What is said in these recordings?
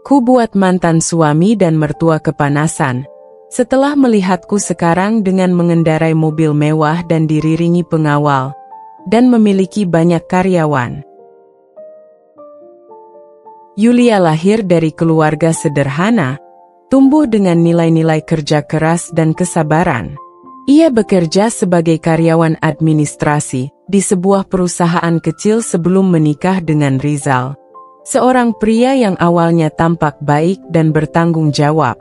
Ku buat mantan suami dan mertua kepanasan, setelah melihatku sekarang dengan mengendarai mobil mewah dan diriringi pengawal, dan memiliki banyak karyawan. Yulia lahir dari keluarga sederhana, tumbuh dengan nilai-nilai kerja keras dan kesabaran. Ia bekerja sebagai karyawan administrasi di sebuah perusahaan kecil sebelum menikah dengan Rizal, seorang pria yang awalnya tampak baik dan bertanggung jawab.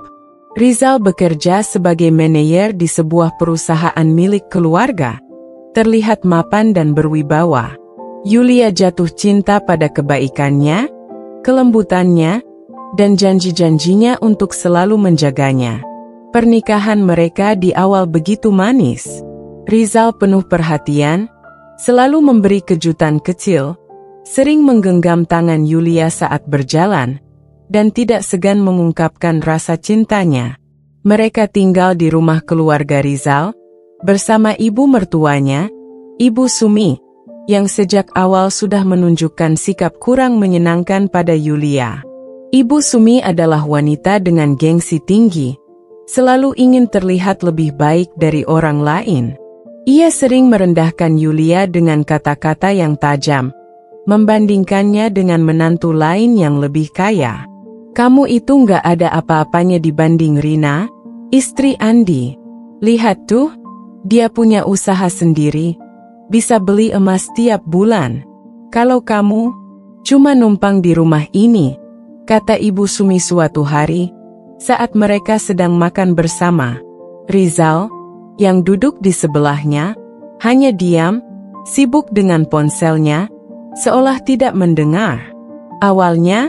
Rizal bekerja sebagai manajer di sebuah perusahaan milik keluarga, terlihat mapan dan berwibawa. Yulia jatuh cinta pada kebaikannya, kelembutannya, dan janji-janjinya untuk selalu menjaganya. Pernikahan mereka di awal begitu manis. Rizal penuh perhatian, selalu memberi kejutan kecil, sering menggenggam tangan Yulia saat berjalan, dan tidak segan mengungkapkan rasa cintanya. Mereka tinggal di rumah keluarga Rizal, bersama ibu mertuanya, Ibu Sumi, yang sejak awal sudah menunjukkan sikap kurang menyenangkan pada Yulia. Ibu Sumi adalah wanita dengan gengsi tinggi, selalu ingin terlihat lebih baik dari orang lain. Ia sering merendahkan Yulia dengan kata-kata yang tajam, membandingkannya dengan menantu lain yang lebih kaya. Kamu itu nggak ada apa-apanya dibanding Rina, istri Andi. Lihat tuh, dia punya usaha sendiri, bisa beli emas tiap bulan. Kalau kamu, cuma numpang di rumah ini, kata Ibu Sumi suatu hari, saat mereka sedang makan bersama. Rizal, yang duduk di sebelahnya, hanya diam, sibuk dengan ponselnya, seolah tidak mendengar. Awalnya,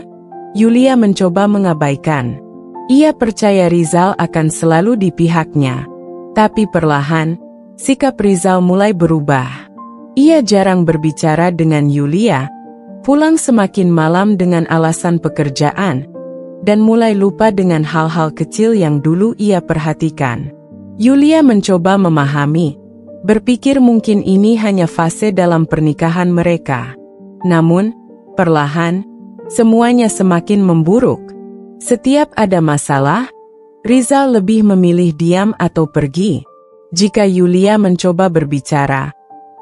Yulia mencoba mengabaikan. Ia percaya Rizal akan selalu di pihaknya. Tapi perlahan, sikap Rizal mulai berubah. Ia jarang berbicara dengan Yulia, pulang semakin malam dengan alasan pekerjaan, dan mulai lupa dengan hal-hal kecil yang dulu ia perhatikan. Yulia mencoba memahami, berpikir mungkin ini hanya fase dalam pernikahan mereka. Namun, perlahan, semuanya semakin memburuk. Setiap ada masalah, Rizal lebih memilih diam atau pergi. Jika Yulia mencoba berbicara,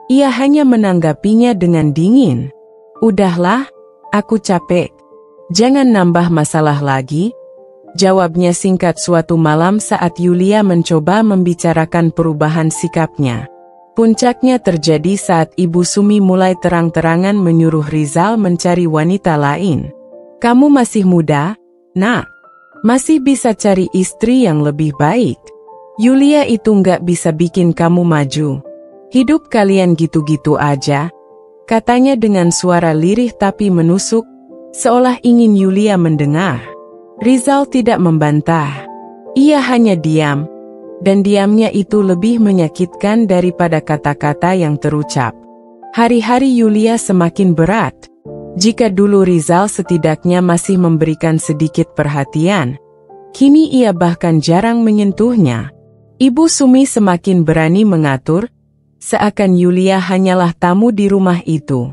ia hanya menanggapinya dengan dingin. Udahlah, aku capek. Jangan nambah masalah lagi, jawabnya singkat suatu malam saat Yulia mencoba membicarakan perubahan sikapnya. Puncaknya terjadi saat Ibu Sumi mulai terang-terangan menyuruh Rizal mencari wanita lain. Kamu masih muda, nak. Masih bisa cari istri yang lebih baik. Yulia itu nggak bisa bikin kamu maju. Hidup kalian gitu-gitu aja, katanya dengan suara lirih tapi menusuk, seolah ingin Yulia mendengar. Rizal tidak membantah. Ia hanya diam. Dan diamnya itu lebih menyakitkan daripada kata-kata yang terucap. Hari-hari Yulia semakin berat. Jika dulu Rizal setidaknya masih memberikan sedikit perhatian, kini ia bahkan jarang menyentuhnya. Ibu Sumi semakin berani mengatur, seakan Yulia hanyalah tamu di rumah itu.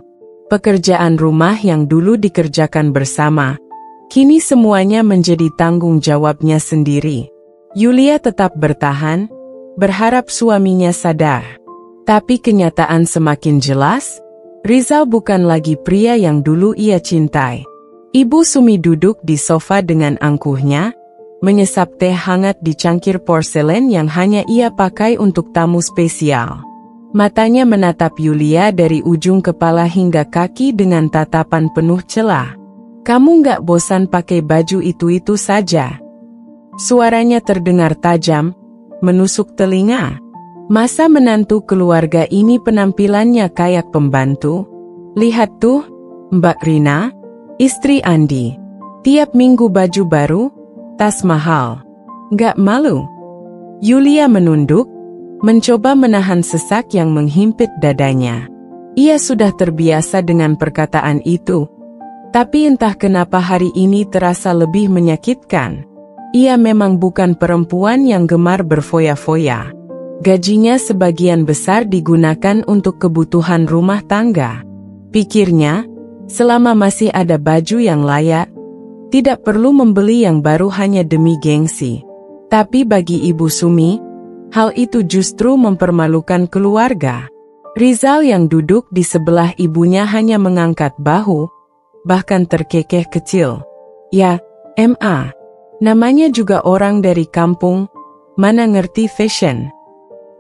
Pekerjaan rumah yang dulu dikerjakan bersama, kini semuanya menjadi tanggung jawabnya sendiri. Yulia tetap bertahan, berharap suaminya sadar. Tapi kenyataan semakin jelas, Rizal bukan lagi pria yang dulu ia cintai. Ibu Sumi duduk di sofa dengan angkuhnya, menyesap teh hangat di cangkir porselen yang hanya ia pakai untuk tamu spesial. Matanya menatap Yulia dari ujung kepala hingga kaki dengan tatapan penuh celah. Kamu nggak bosan pakai baju itu-itu saja? Suaranya terdengar tajam, menusuk telinga. Masa menantu keluarga ini penampilannya kayak pembantu? Lihat tuh, Mbak Rina, istri Andi. Tiap minggu baju baru, tas mahal. Nggak malu? Yulia menunduk, mencoba menahan sesak yang menghimpit dadanya. Ia sudah terbiasa dengan perkataan itu, tapi entah kenapa hari ini terasa lebih menyakitkan. Ia memang bukan perempuan yang gemar berfoya-foya. Gajinya sebagian besar digunakan untuk kebutuhan rumah tangga. Pikirnya, selama masih ada baju yang layak, Tidak perlu membeli yang baru hanya demi gengsi. Tapi bagi Ibu Sumi, hal itu justru mempermalukan keluarga. Rizal yang duduk di sebelah ibunya hanya mengangkat bahu, bahkan terkekeh kecil. Ya, Ma. Namanya juga orang dari kampung, mana ngerti fashion.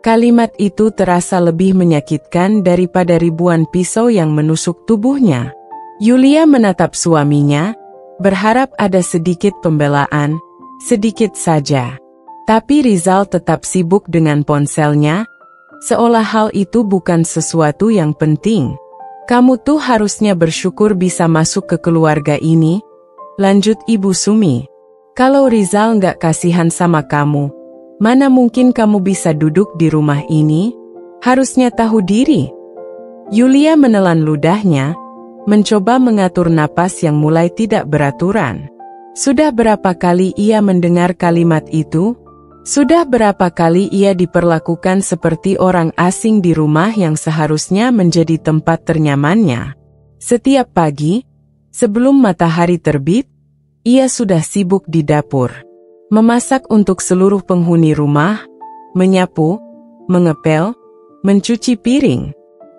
Kalimat itu terasa lebih menyakitkan daripada ribuan pisau yang menusuk tubuhnya. Yulia menatap suaminya, berharap ada sedikit pembelaan, sedikit saja. Tapi Rizal tetap sibuk dengan ponselnya, seolah hal itu bukan sesuatu yang penting. Kamu tuh harusnya bersyukur bisa masuk ke keluarga ini, lanjut Ibu Sumi. Kalau Rizal nggak kasihan sama kamu, mana mungkin kamu bisa duduk di rumah ini? Harusnya tahu diri. Yulia menelan ludahnya, mencoba mengatur napas yang mulai tidak beraturan. Sudah berapa kali ia mendengar kalimat itu? Sudah berapa kali ia diperlakukan seperti orang asing di rumah yang seharusnya menjadi tempat ternyamannya? Setiap pagi, sebelum matahari terbit, ia sudah sibuk di dapur. Memasak untuk seluruh penghuni rumah, menyapu, mengepel, mencuci piring.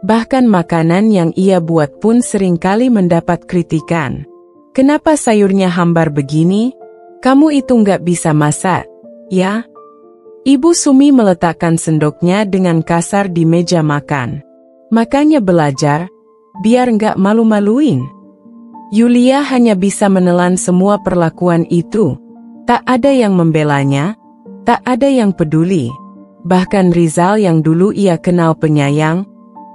Bahkan makanan yang ia buat pun seringkali mendapat kritikan. Kenapa sayurnya hambar begini? Kamu itu nggak bisa masak, ya? Ibu Sumi meletakkan sendoknya dengan kasar di meja makan. Makanya belajar, biar nggak malu-maluin. Yulia hanya bisa menelan semua perlakuan itu. Tak ada yang membelanya, tak ada yang peduli. Bahkan Rizal yang dulu ia kenal penyayang,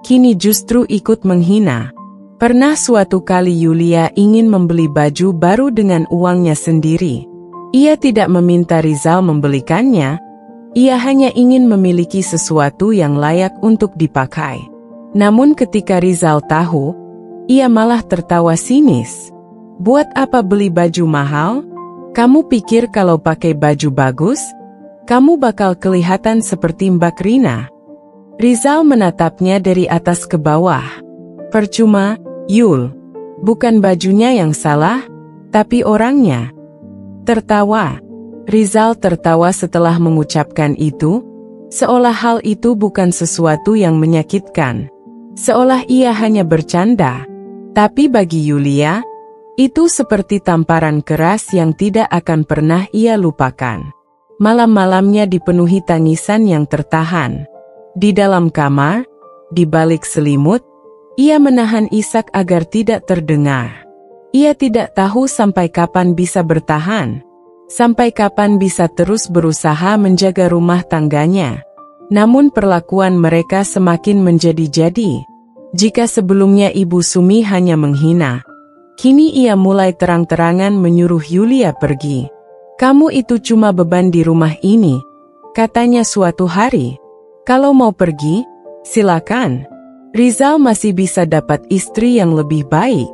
kini justru ikut menghina. Pernah suatu kali Yulia ingin membeli baju baru dengan uangnya sendiri. Ia tidak meminta Rizal membelikannya, ia hanya ingin memiliki sesuatu yang layak untuk dipakai. Namun ketika Rizal tahu, ia malah tertawa sinis. Buat apa beli baju mahal? Kamu pikir kalau pakai baju bagus, kamu bakal kelihatan seperti Mbak Rina? Rizal menatapnya dari atas ke bawah. Percuma, Yul. Bukan bajunya yang salah, tapi orangnya. Tertawa. Rizal tertawa setelah mengucapkan itu, seolah hal itu bukan sesuatu yang menyakitkan. Seolah ia hanya bercanda. Tapi bagi Yulia, itu seperti tamparan keras yang tidak akan pernah ia lupakan. Malam-malamnya dipenuhi tangisan yang tertahan. Di dalam kamar, di balik selimut, ia menahan isak agar tidak terdengar. Ia tidak tahu sampai kapan bisa bertahan, sampai kapan bisa terus berusaha menjaga rumah tangganya. Namun perlakuan mereka semakin menjadi-jadi. Jika sebelumnya Ibu Sumi hanya menghina, kini ia mulai terang-terangan menyuruh Yulia pergi. Kamu itu cuma beban di rumah ini, katanya suatu hari. Kalau mau pergi, silakan. Rizal masih bisa dapat istri yang lebih baik.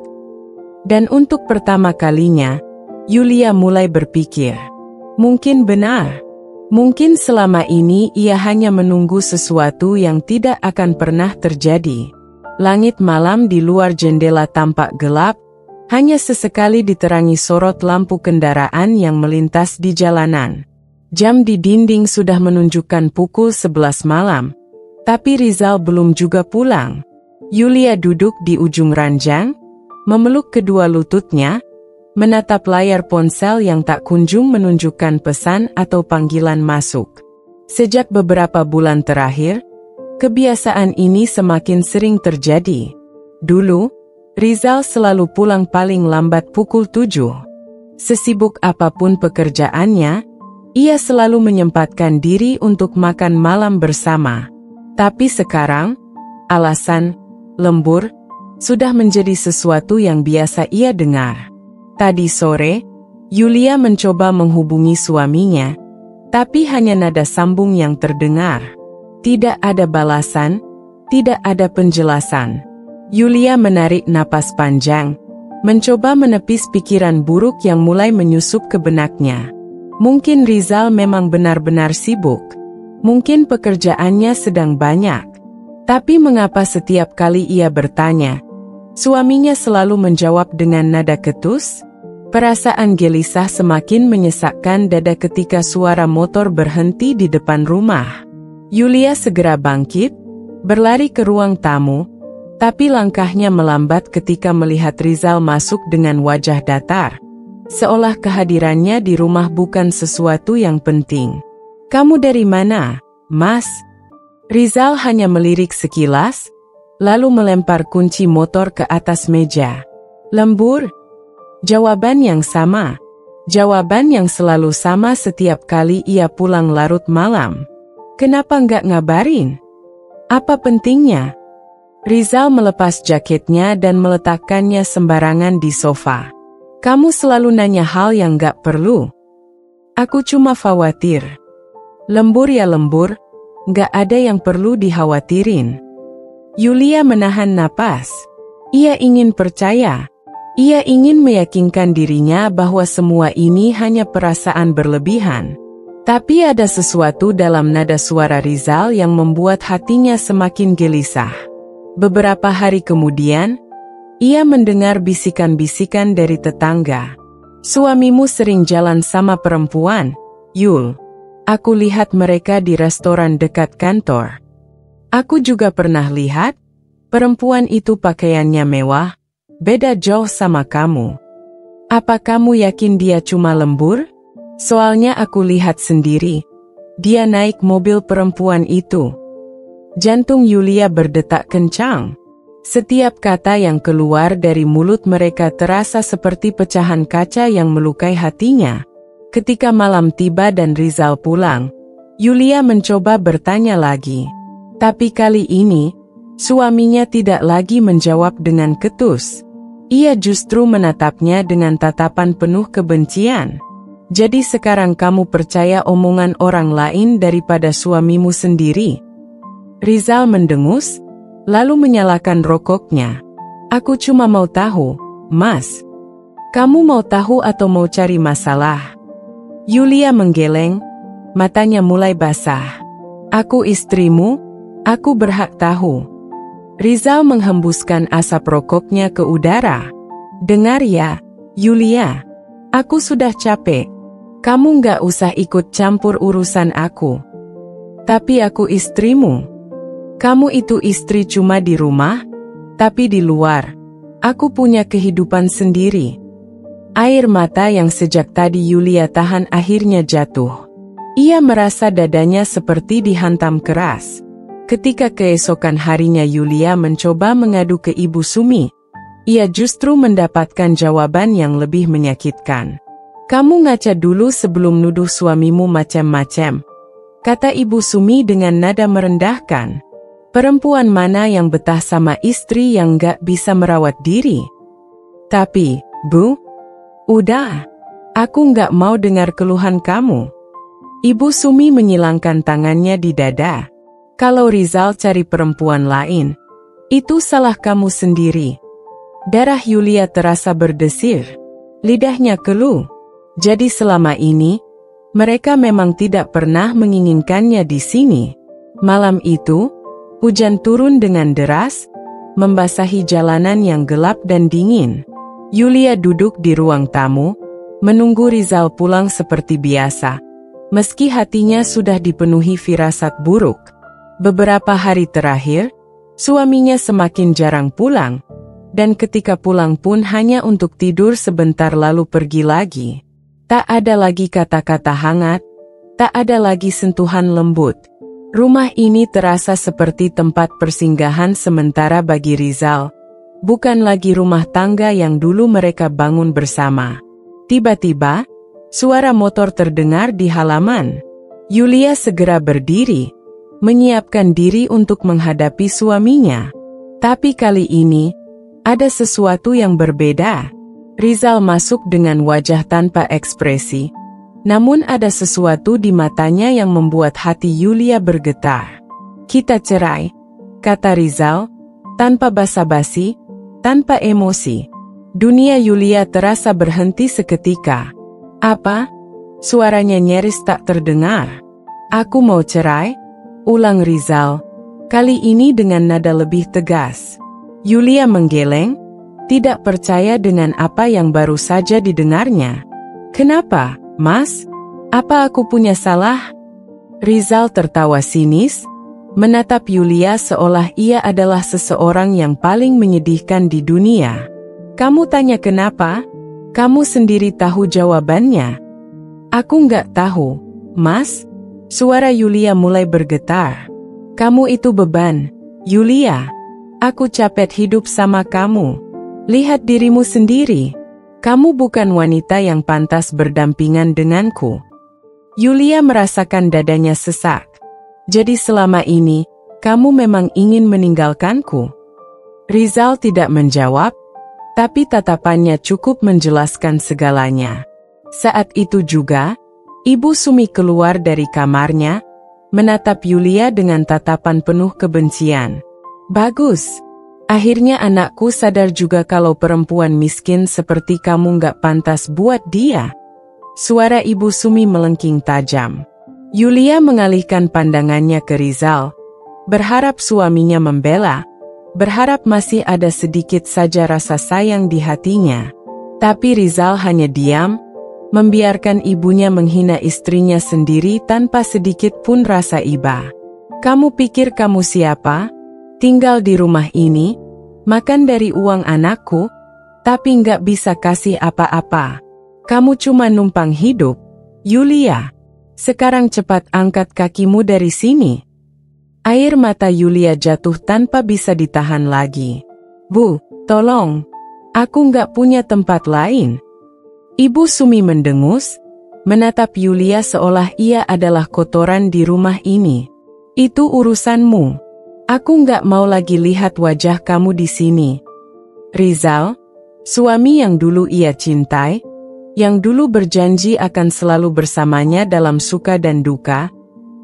Dan untuk pertama kalinya, Yulia mulai berpikir. Mungkin benar. Mungkin selama ini ia hanya menunggu sesuatu yang tidak akan pernah terjadi. Langit malam di luar jendela tampak gelap, hanya sesekali diterangi sorot lampu kendaraan yang melintas di jalanan. Jam di dinding sudah menunjukkan pukul 11 malam, tapi Rizal belum juga pulang. Yulia duduk di ujung ranjang, memeluk kedua lututnya, menatap layar ponsel yang tak kunjung menunjukkan pesan atau panggilan masuk. Sejak beberapa bulan terakhir, kebiasaan ini semakin sering terjadi. Dulu, Rizal selalu pulang paling lambat pukul 7. Sesibuk apapun pekerjaannya, ia selalu menyempatkan diri untuk makan malam bersama. Tapi sekarang, alasan lembur sudah menjadi sesuatu yang biasa ia dengar. Tadi sore, Yulia mencoba menghubungi suaminya, tapi hanya nada sambung yang terdengar. Tidak ada balasan, tidak ada penjelasan. Yulia menarik napas panjang, mencoba menepis pikiran buruk yang mulai menyusup ke benaknya. Mungkin Rizal memang benar-benar sibuk. Mungkin pekerjaannya sedang banyak. Tapi mengapa setiap kali ia bertanya, suaminya selalu menjawab dengan nada ketus? Perasaan gelisah semakin menyesakkan dada ketika suara motor berhenti di depan rumah. Yulia segera bangkit, berlari ke ruang tamu, tapi langkahnya melambat ketika melihat Rizal masuk dengan wajah datar. Seolah kehadirannya di rumah bukan sesuatu yang penting. "Kamu dari mana, Mas?" Rizal hanya melirik sekilas, lalu melempar kunci motor ke atas meja. "Lembur?" Jawaban yang sama. Jawaban yang selalu sama setiap kali ia pulang larut malam. "Kenapa nggak ngabarin? Apa pentingnya?" Rizal melepas jaketnya dan meletakkannya sembarangan di sofa. "Kamu selalu nanya hal yang nggak perlu. Aku cuma khawatir." "Lembur ya lembur, nggak ada yang perlu dikhawatirin." Yulia menahan napas. Ia ingin percaya. Ia ingin meyakinkan dirinya bahwa semua ini hanya perasaan berlebihan. Tapi ada sesuatu dalam nada suara Rizal yang membuat hatinya semakin gelisah. Beberapa hari kemudian, ia mendengar bisikan-bisikan dari tetangga. "Suamimu sering jalan sama perempuan, Yul. Aku lihat mereka di restoran dekat kantor." "Aku juga pernah lihat. Perempuan itu pakaiannya mewah. Beda jauh sama kamu." "Apa kamu yakin dia cuma lembur? Soalnya aku lihat sendiri. Dia naik mobil perempuan itu." Jantung Yulia berdetak kencang. Setiap kata yang keluar dari mulut mereka terasa seperti pecahan kaca yang melukai hatinya. Ketika malam tiba dan Rizal pulang, Yulia mencoba bertanya lagi. Tapi kali ini, suaminya tidak lagi menjawab dengan ketus. Ia justru menatapnya dengan tatapan penuh kebencian. "Jadi sekarang kamu percaya omongan orang lain daripada suamimu sendiri?" Rizal mendengus, lalu menyalakan rokoknya. "Aku cuma mau tahu, Mas. Kamu mau tahu atau mau cari masalah?" Yulia menggeleng, matanya mulai basah. "Aku istrimu, aku berhak tahu." Rizal menghembuskan asap rokoknya ke udara. "Dengar ya, Yulia. Aku sudah capek. Kamu nggak usah ikut campur urusan aku. Tapi aku istrimu. Kamu itu istri cuma di rumah, tapi di luar, aku punya kehidupan sendiri." Air mata yang sejak tadi Yulia tahan akhirnya jatuh. Ia merasa dadanya seperti dihantam keras. Ketika keesokan harinya Yulia mencoba mengadu ke Ibu Sumi, ia justru mendapatkan jawaban yang lebih menyakitkan. "Kamu ngaca dulu sebelum nuduh suamimu macam-macam," kata Ibu Sumi dengan nada merendahkan. "Perempuan mana yang betah sama istri yang gak bisa merawat diri?" "Tapi, Bu, udah. Aku gak mau dengar keluhan kamu." Ibu Sumi menyilangkan tangannya di dada. "Kalau Rizal cari perempuan lain, itu salah kamu sendiri." Darah Yulia terasa berdesir. Lidahnya keluh. Jadi selama ini, mereka memang tidak pernah menginginkannya di sini. Malam itu, hujan turun dengan deras, membasahi jalanan yang gelap dan dingin. Yulia duduk di ruang tamu, menunggu Rizal pulang seperti biasa, meski hatinya sudah dipenuhi firasat buruk. Beberapa hari terakhir, suaminya semakin jarang pulang, dan ketika pulang pun hanya untuk tidur sebentar lalu pergi lagi. Tak ada lagi kata-kata hangat, tak ada lagi sentuhan lembut. Rumah ini terasa seperti tempat persinggahan sementara bagi Rizal, bukan lagi rumah tangga yang dulu mereka bangun bersama. Tiba-tiba, suara motor terdengar di halaman. Yulia segera berdiri, menyiapkan diri untuk menghadapi suaminya. Tapi kali ini, ada sesuatu yang berbeda. Rizal masuk dengan wajah tanpa ekspresi, namun ada sesuatu di matanya yang membuat hati Yulia bergetar. "Kita cerai," kata Rizal, tanpa basa-basi, tanpa emosi. Dunia Yulia terasa berhenti seketika. "Apa?" Suaranya nyaris tak terdengar. "Aku mau cerai," ulang Rizal, kali ini dengan nada lebih tegas. Yulia menggeleng, tidak percaya dengan apa yang baru saja didengarnya. "Kenapa, Mas? Apa aku punya salah?" Rizal tertawa sinis, menatap Yulia seolah ia adalah seseorang yang paling menyedihkan di dunia. "Kamu tanya kenapa? Kamu sendiri tahu jawabannya." "Aku nggak tahu, Mas." Suara Yulia mulai bergetar. "Kamu itu beban, Yulia. Aku capek hidup sama kamu. Lihat dirimu sendiri. Kamu bukan wanita yang pantas berdampingan denganku." Yulia merasakan dadanya sesak. "Jadi selama ini, kamu memang ingin meninggalkanku?" Rizal tidak menjawab, tapi tatapannya cukup menjelaskan segalanya. Saat itu juga, Ibu Sumi keluar dari kamarnya, menatap Yulia dengan tatapan penuh kebencian. "Bagus. Akhirnya anakku sadar juga kalau perempuan miskin seperti kamu nggak pantas buat dia." Suara Ibu Sumi melengking tajam. Yulia mengalihkan pandangannya ke Rizal, berharap suaminya membela, berharap masih ada sedikit saja rasa sayang di hatinya. Tapi Rizal hanya diam, membiarkan ibunya menghina istrinya sendiri tanpa sedikit pun rasa iba. "Kamu pikir kamu siapa? Tinggal di rumah ini, makan dari uang anakku, tapi nggak bisa kasih apa-apa. Kamu cuma numpang hidup, Yulia. Sekarang cepat angkat kakimu dari sini." Air mata Yulia jatuh tanpa bisa ditahan lagi. "Bu, tolong. Aku nggak punya tempat lain." Ibu Sumi mendengus, menatap Yulia seolah ia adalah kotoran di rumah ini. "Itu urusanmu. Aku nggak mau lagi lihat wajah kamu di sini." Rizal, suami yang dulu ia cintai, yang dulu berjanji akan selalu bersamanya dalam suka dan duka,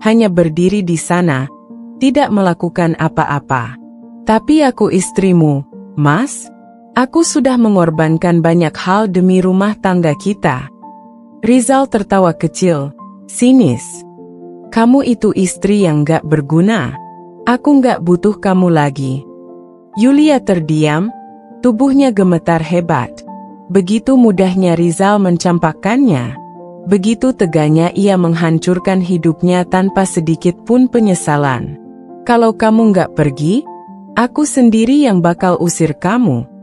hanya berdiri di sana, tidak melakukan apa-apa. "Tapi aku istrimu, Mas. Aku sudah mengorbankan banyak hal demi rumah tangga kita." Rizal tertawa kecil, sinis. "Kamu itu istri yang gak berguna. Aku gak butuh kamu lagi." Yulia terdiam, tubuhnya gemetar hebat. Begitu mudahnya Rizal mencampakkannya. Begitu teganya ia menghancurkan hidupnya tanpa sedikit pun penyesalan. "Kalau kamu gak pergi, aku sendiri yang bakal usir kamu."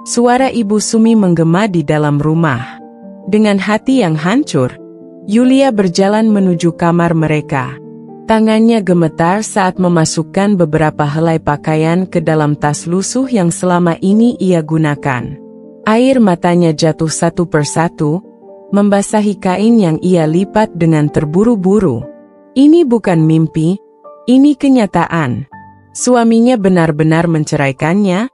Suara Ibu Sumi menggema di dalam rumah. Dengan hati yang hancur, Yulia berjalan menuju kamar mereka. Tangannya gemetar saat memasukkan beberapa helai pakaian ke dalam tas lusuh yang selama ini ia gunakan. Air matanya jatuh satu persatu, membasahi kain yang ia lipat dengan terburu-buru. Ini bukan mimpi, ini kenyataan. Suaminya benar-benar menceraikannya,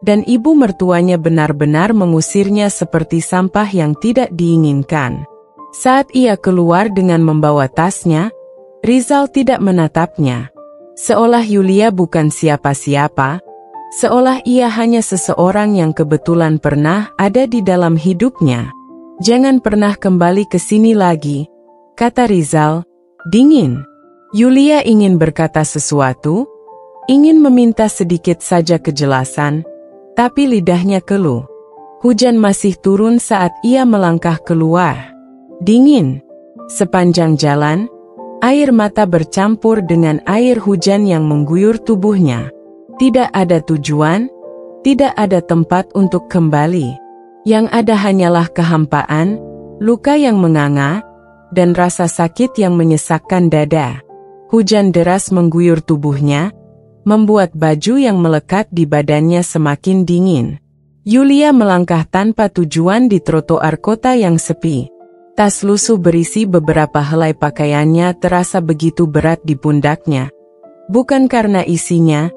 dan ibu mertuanya benar-benar mengusirnya seperti sampah yang tidak diinginkan. Saat ia keluar dengan membawa tasnya, Rizal tidak menatapnya. Seolah Yulia bukan siapa-siapa, seolah ia hanya seseorang yang kebetulan pernah ada di dalam hidupnya. "Jangan pernah kembali ke sini lagi," kata Rizal, dingin. Yulia ingin berkata sesuatu, ingin meminta sedikit saja kejelasan, tapi lidahnya keluh. Hujan masih turun saat ia melangkah keluar. Dingin. Sepanjang jalan, air mata bercampur dengan air hujan yang mengguyur tubuhnya. Tidak ada tujuan, tidak ada tempat untuk kembali. Yang ada hanyalah kehampaan, luka yang menganga, dan rasa sakit yang menyesakkan dada. Hujan deras mengguyur tubuhnya, membuat baju yang melekat di badannya semakin dingin. Yulia melangkah tanpa tujuan di trotoar kota yang sepi. Tas lusuh berisi beberapa helai pakaiannya terasa begitu berat di pundaknya. Bukan karena isinya,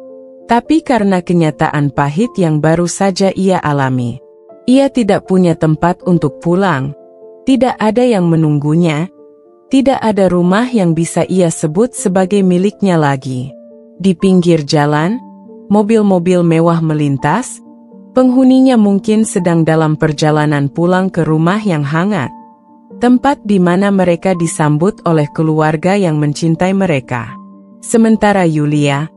tapi karena kenyataan pahit yang baru saja ia alami. Ia tidak punya tempat untuk pulang, tidak ada yang menunggunya, tidak ada rumah yang bisa ia sebut sebagai miliknya lagi. Di pinggir jalan, mobil-mobil mewah melintas, penghuninya mungkin sedang dalam perjalanan pulang ke rumah yang hangat. Tempat di mana mereka disambut oleh keluarga yang mencintai mereka. Sementara Yulia,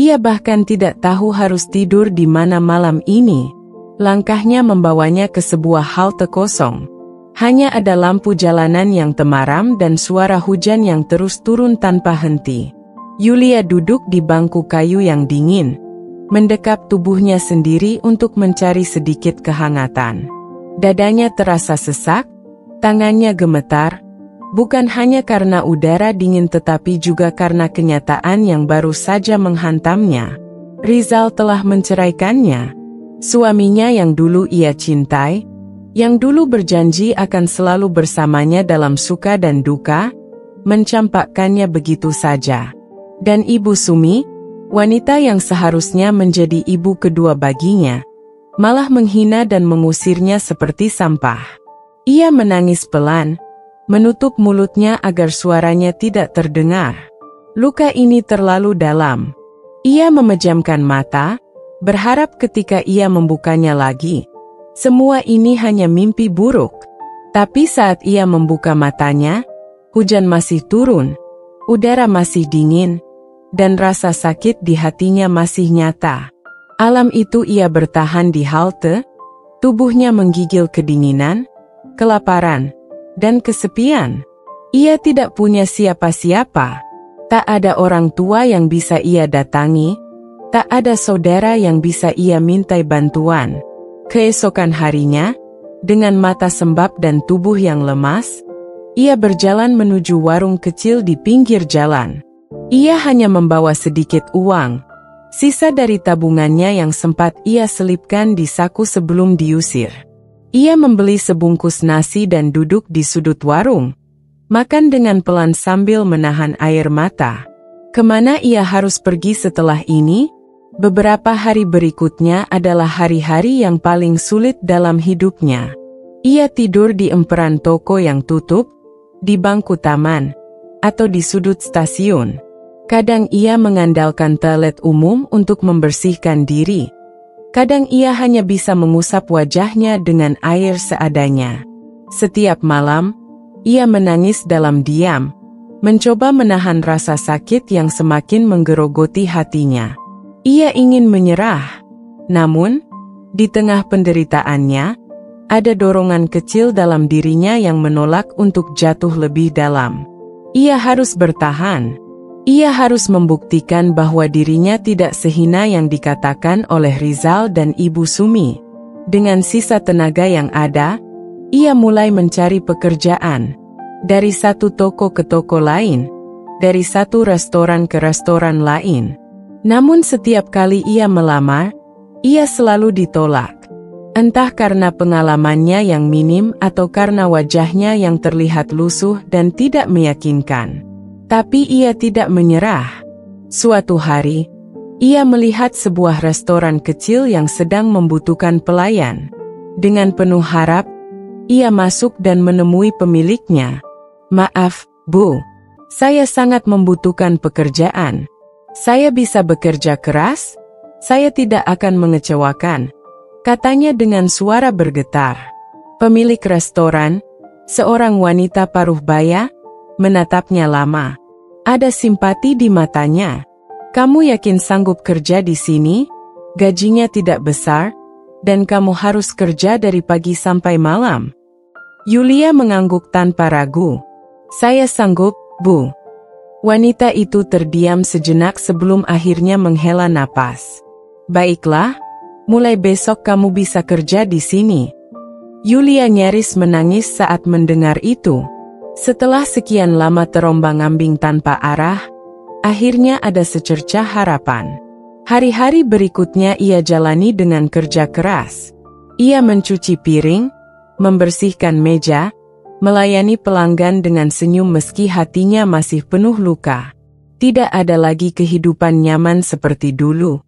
ia bahkan tidak tahu harus tidur di mana malam ini. Langkahnya membawanya ke sebuah halte kosong. Hanya ada lampu jalanan yang temaram dan suara hujan yang terus turun tanpa henti. Yulia duduk di bangku kayu yang dingin, mendekap tubuhnya sendiri untuk mencari sedikit kehangatan. Dadanya terasa sesak, tangannya gemetar, bukan hanya karena udara dingin tetapi juga karena kenyataan yang baru saja menghantamnya. Rizal telah menceraikannya. Suaminya yang dulu ia cintai, yang dulu berjanji akan selalu bersamanya dalam suka dan duka, mencampakkannya begitu saja. Dan Ibu Sumi, wanita yang seharusnya menjadi ibu kedua baginya, malah menghina dan mengusirnya seperti sampah. Ia menangis pelan, menutup mulutnya agar suaranya tidak terdengar. Luka ini terlalu dalam. Ia memejamkan mata, berharap ketika ia membukanya lagi, semua ini hanya mimpi buruk. Tapi saat ia membuka matanya, hujan masih turun, udara masih dingin, dan rasa sakit di hatinya masih nyata. Alam itu ia bertahan di halte, tubuhnya menggigil kedinginan, kelaparan, dan kesepian. Ia tidak punya siapa-siapa. Tak ada orang tua yang bisa ia datangi, tak ada saudara yang bisa ia mintai bantuan. Keesokan harinya, dengan mata sembab dan tubuh yang lemas, ia berjalan menuju warung kecil di pinggir jalan. Ia hanya membawa sedikit uang, sisa dari tabungannya yang sempat ia selipkan di saku sebelum diusir. Ia membeli sebungkus nasi dan duduk di sudut warung, makan dengan pelan sambil menahan air mata. Kemana ia harus pergi setelah ini? Beberapa hari berikutnya adalah hari-hari yang paling sulit dalam hidupnya. Ia tidur di emperan toko yang tutup, di bangku taman, atau di sudut stasiun. Kadang ia mengandalkan toilet umum untuk membersihkan diri. Kadang ia hanya bisa mengusap wajahnya dengan air seadanya. Setiap malam, ia menangis dalam diam, mencoba menahan rasa sakit yang semakin menggerogoti hatinya. Ia ingin menyerah, namun, di tengah penderitaannya, ada dorongan kecil dalam dirinya yang menolak untuk jatuh lebih dalam. Ia harus bertahan. Ia harus membuktikan bahwa dirinya tidak sehina yang dikatakan oleh Rizal dan Ibu Sumi. Dengan sisa tenaga yang ada, ia mulai mencari pekerjaan. Dari satu toko ke toko lain, dari satu restoran ke restoran lain. Namun setiap kali ia melamar, ia selalu ditolak. Entah karena pengalamannya yang minim atau karena wajahnya yang terlihat lusuh dan tidak meyakinkan. Tapi ia tidak menyerah. Suatu hari, ia melihat sebuah restoran kecil yang sedang membutuhkan pelayan. Dengan penuh harap, ia masuk dan menemui pemiliknya. "Maaf, Bu, saya sangat membutuhkan pekerjaan. Saya bisa bekerja keras, saya tidak akan mengecewakan," katanya dengan suara bergetar. Pemilik restoran, seorang wanita paruh baya, menatapnya lama. Ada simpati di matanya. "Kamu yakin sanggup kerja di sini? Gajinya tidak besar, dan kamu harus kerja dari pagi sampai malam." Yulia mengangguk tanpa ragu. "Saya sanggup, Bu." Wanita itu terdiam sejenak sebelum akhirnya menghela napas. "Baiklah, mulai besok kamu bisa kerja di sini." Yulia nyaris menangis saat mendengar itu. Setelah sekian lama terombang-ambing tanpa arah, akhirnya ada secercah harapan. Hari-hari berikutnya ia jalani dengan kerja keras. Ia mencuci piring, membersihkan meja, melayani pelanggan dengan senyum meski hatinya masih penuh luka. Tidak ada lagi kehidupan nyaman seperti dulu.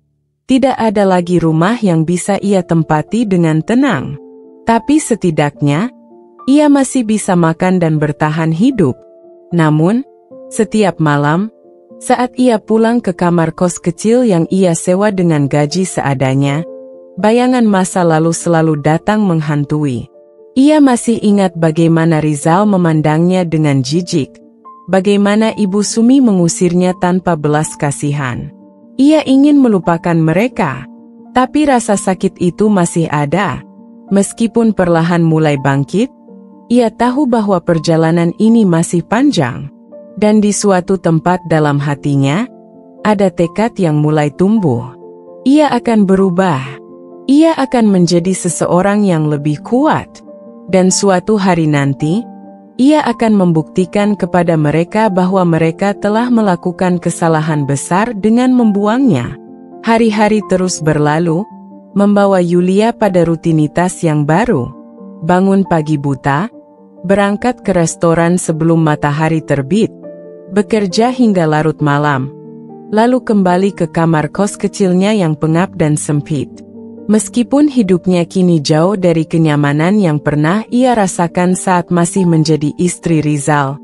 Tidak ada lagi rumah yang bisa ia tempati dengan tenang. Tapi setidaknya, ia masih bisa makan dan bertahan hidup. Namun, setiap malam, saat ia pulang ke kamar kos kecil yang ia sewa dengan gaji seadanya, bayangan masa lalu selalu datang menghantui. Ia masih ingat bagaimana Rizal memandangnya dengan jijik, bagaimana Ibu Sumi mengusirnya tanpa belas kasihan. Ia ingin melupakan mereka, Tapi rasa sakit itu masih ada. Meskipun perlahan mulai bangkit, ia tahu bahwa perjalanan ini masih panjang. Dan di suatu tempat dalam hatinya, ada tekad yang mulai tumbuh. Ia akan berubah. Ia akan menjadi seseorang yang lebih kuat. Dan suatu hari nanti, ia akan membuktikan kepada mereka bahwa mereka telah melakukan kesalahan besar dengan membuangnya. Hari-hari terus berlalu, membawa Yulia pada rutinitas yang baru. Bangun pagi buta, berangkat ke restoran sebelum matahari terbit, bekerja hingga larut malam, lalu kembali ke kamar kos kecilnya yang pengap dan sempit. Meskipun hidupnya kini jauh dari kenyamanan yang pernah ia rasakan saat masih menjadi istri Rizal,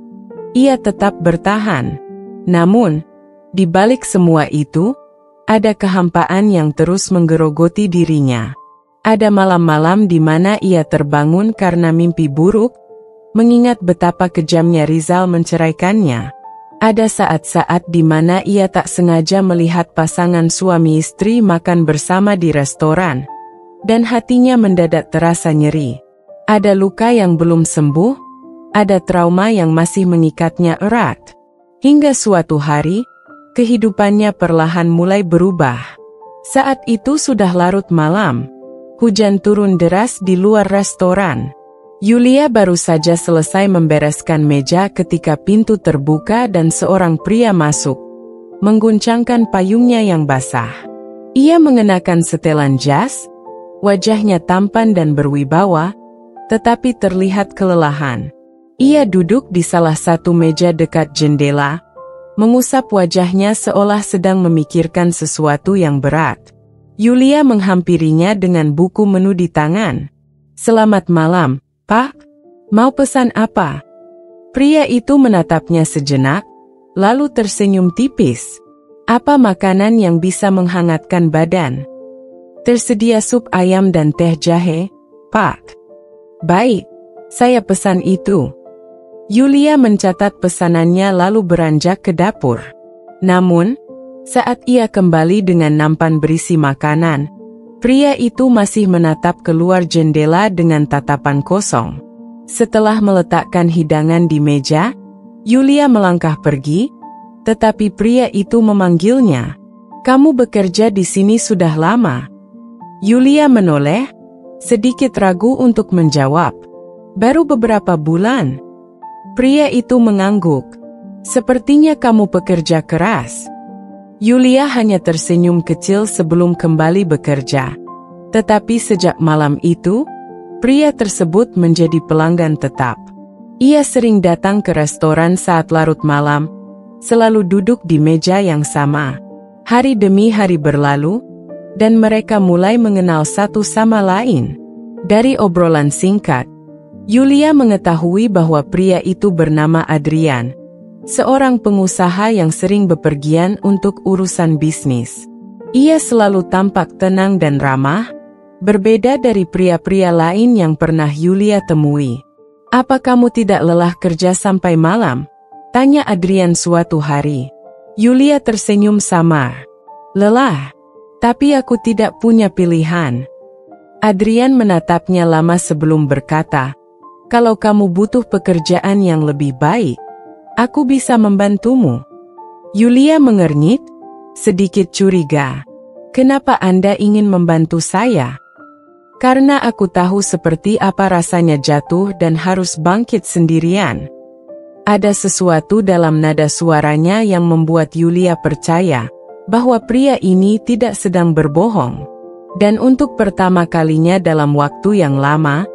ia tetap bertahan. Namun, di balik semua itu, ada kehampaan yang terus menggerogoti dirinya. Ada malam-malam di mana ia terbangun karena mimpi buruk, mengingat betapa kejamnya Rizal menceraikannya. Ada saat-saat di mana ia tak sengaja melihat pasangan suami istri makan bersama di restoran, dan hatinya mendadak terasa nyeri. Ada luka yang belum sembuh, ada trauma yang masih mengikatnya erat. Hingga suatu hari, kehidupannya perlahan mulai berubah. Saat itu sudah larut malam. Hujan turun deras di luar restoran. Yulia baru saja selesai membereskan meja ketika pintu terbuka dan seorang pria masuk, mengguncangkan payungnya yang basah. Ia mengenakan setelan jas, wajahnya tampan dan berwibawa, tetapi terlihat kelelahan. Ia duduk di salah satu meja dekat jendela, mengusap wajahnya seolah sedang memikirkan sesuatu yang berat. Yulia menghampirinya dengan buku menu di tangan. "Selamat malam, Pak. Mau pesan apa?" Pria itu menatapnya sejenak, lalu tersenyum tipis. "Apa makanan yang bisa menghangatkan badan?" "Tersedia sup ayam dan teh jahe, Pak." "Baik, saya pesan itu." Yulia mencatat pesanannya lalu beranjak ke dapur. Namun, saat ia kembali dengan nampan berisi makanan, pria itu masih menatap keluar jendela dengan tatapan kosong. Setelah meletakkan hidangan di meja, Yulia melangkah pergi, tetapi pria itu memanggilnya. "Kamu bekerja di sini sudah lama?" Yulia menoleh, sedikit ragu untuk menjawab. "Baru beberapa bulan." Pria itu mengangguk. "Sepertinya kamu pekerja keras." Yulia hanya tersenyum kecil sebelum kembali bekerja. Tetapi sejak malam itu, pria tersebut menjadi pelanggan tetap. Ia sering datang ke restoran saat larut malam, selalu duduk di meja yang sama. Hari demi hari berlalu, dan mereka mulai mengenal satu sama lain. Dari obrolan singkat, Yulia mengetahui bahwa pria itu bernama Adrian, seorang pengusaha yang sering bepergian untuk urusan bisnis. Ia selalu tampak tenang dan ramah, berbeda dari pria-pria lain yang pernah Yulia temui. "Apa kamu tidak lelah kerja sampai malam?" tanya Adrian suatu hari. Yulia tersenyum samar. "Lelah, tapi aku tidak punya pilihan." Adrian menatapnya lama sebelum berkata, "Kalau kamu butuh pekerjaan yang lebih baik, aku bisa membantumu." Yulia mengernyit, sedikit curiga. "Kenapa Anda ingin membantu saya?" "Karena aku tahu seperti apa rasanya jatuh dan harus bangkit sendirian." Ada sesuatu dalam nada suaranya yang membuat Yulia percaya bahwa pria ini tidak sedang berbohong. Dan untuk pertama kalinya dalam waktu yang lama,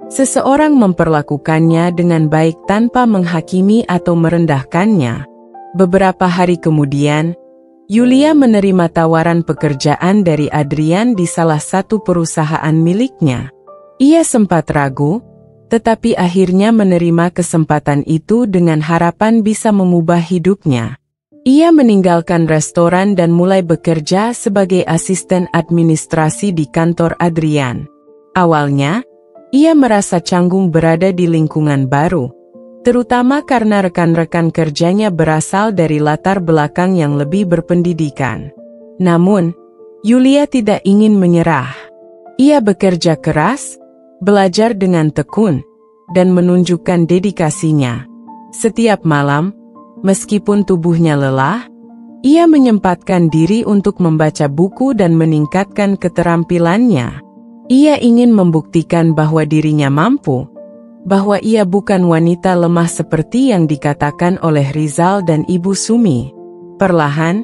seseorang memperlakukannya dengan baik tanpa menghakimi atau merendahkannya. Beberapa hari kemudian, Yulia menerima tawaran pekerjaan dari Adrian di salah satu perusahaan miliknya. Ia sempat ragu, tetapi akhirnya menerima kesempatan itu dengan harapan bisa mengubah hidupnya. Ia meninggalkan restoran dan mulai bekerja sebagai asisten administrasi di kantor Adrian. Awalnya, ia merasa canggung berada di lingkungan baru, terutama karena rekan-rekan kerjanya berasal dari latar belakang yang lebih berpendidikan. Namun, Yulia tidak ingin menyerah. Ia bekerja keras, belajar dengan tekun, dan menunjukkan dedikasinya. Setiap malam, meskipun tubuhnya lelah, ia menyempatkan diri untuk membaca buku dan meningkatkan keterampilannya. Ia ingin membuktikan bahwa dirinya mampu, bahwa ia bukan wanita lemah seperti yang dikatakan oleh Rizal dan Ibu Sumi. Perlahan,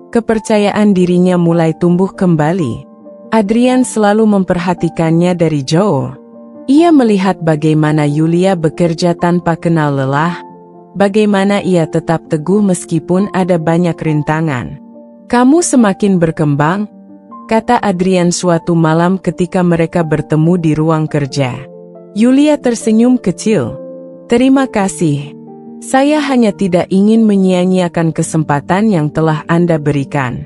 kepercayaan dirinya mulai tumbuh kembali. Adrian selalu memperhatikannya dari jauh. Ia melihat bagaimana Yulia bekerja tanpa kenal lelah, bagaimana ia tetap teguh meskipun ada banyak rintangan. "Kamu semakin berkembang," kata Adrian suatu malam ketika mereka bertemu di ruang kerja. Yulia tersenyum kecil. "Terima kasih. Saya hanya tidak ingin menyia-nyiakan kesempatan yang telah Anda berikan."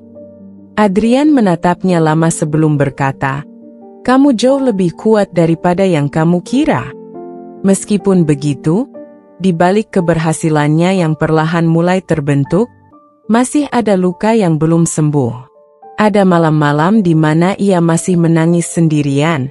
Adrian menatapnya lama sebelum berkata, "Kamu jauh lebih kuat daripada yang kamu kira." Meskipun begitu, di balik keberhasilannya yang perlahan mulai terbentuk, masih ada luka yang belum sembuh. Ada malam-malam di mana ia masih menangis sendirian,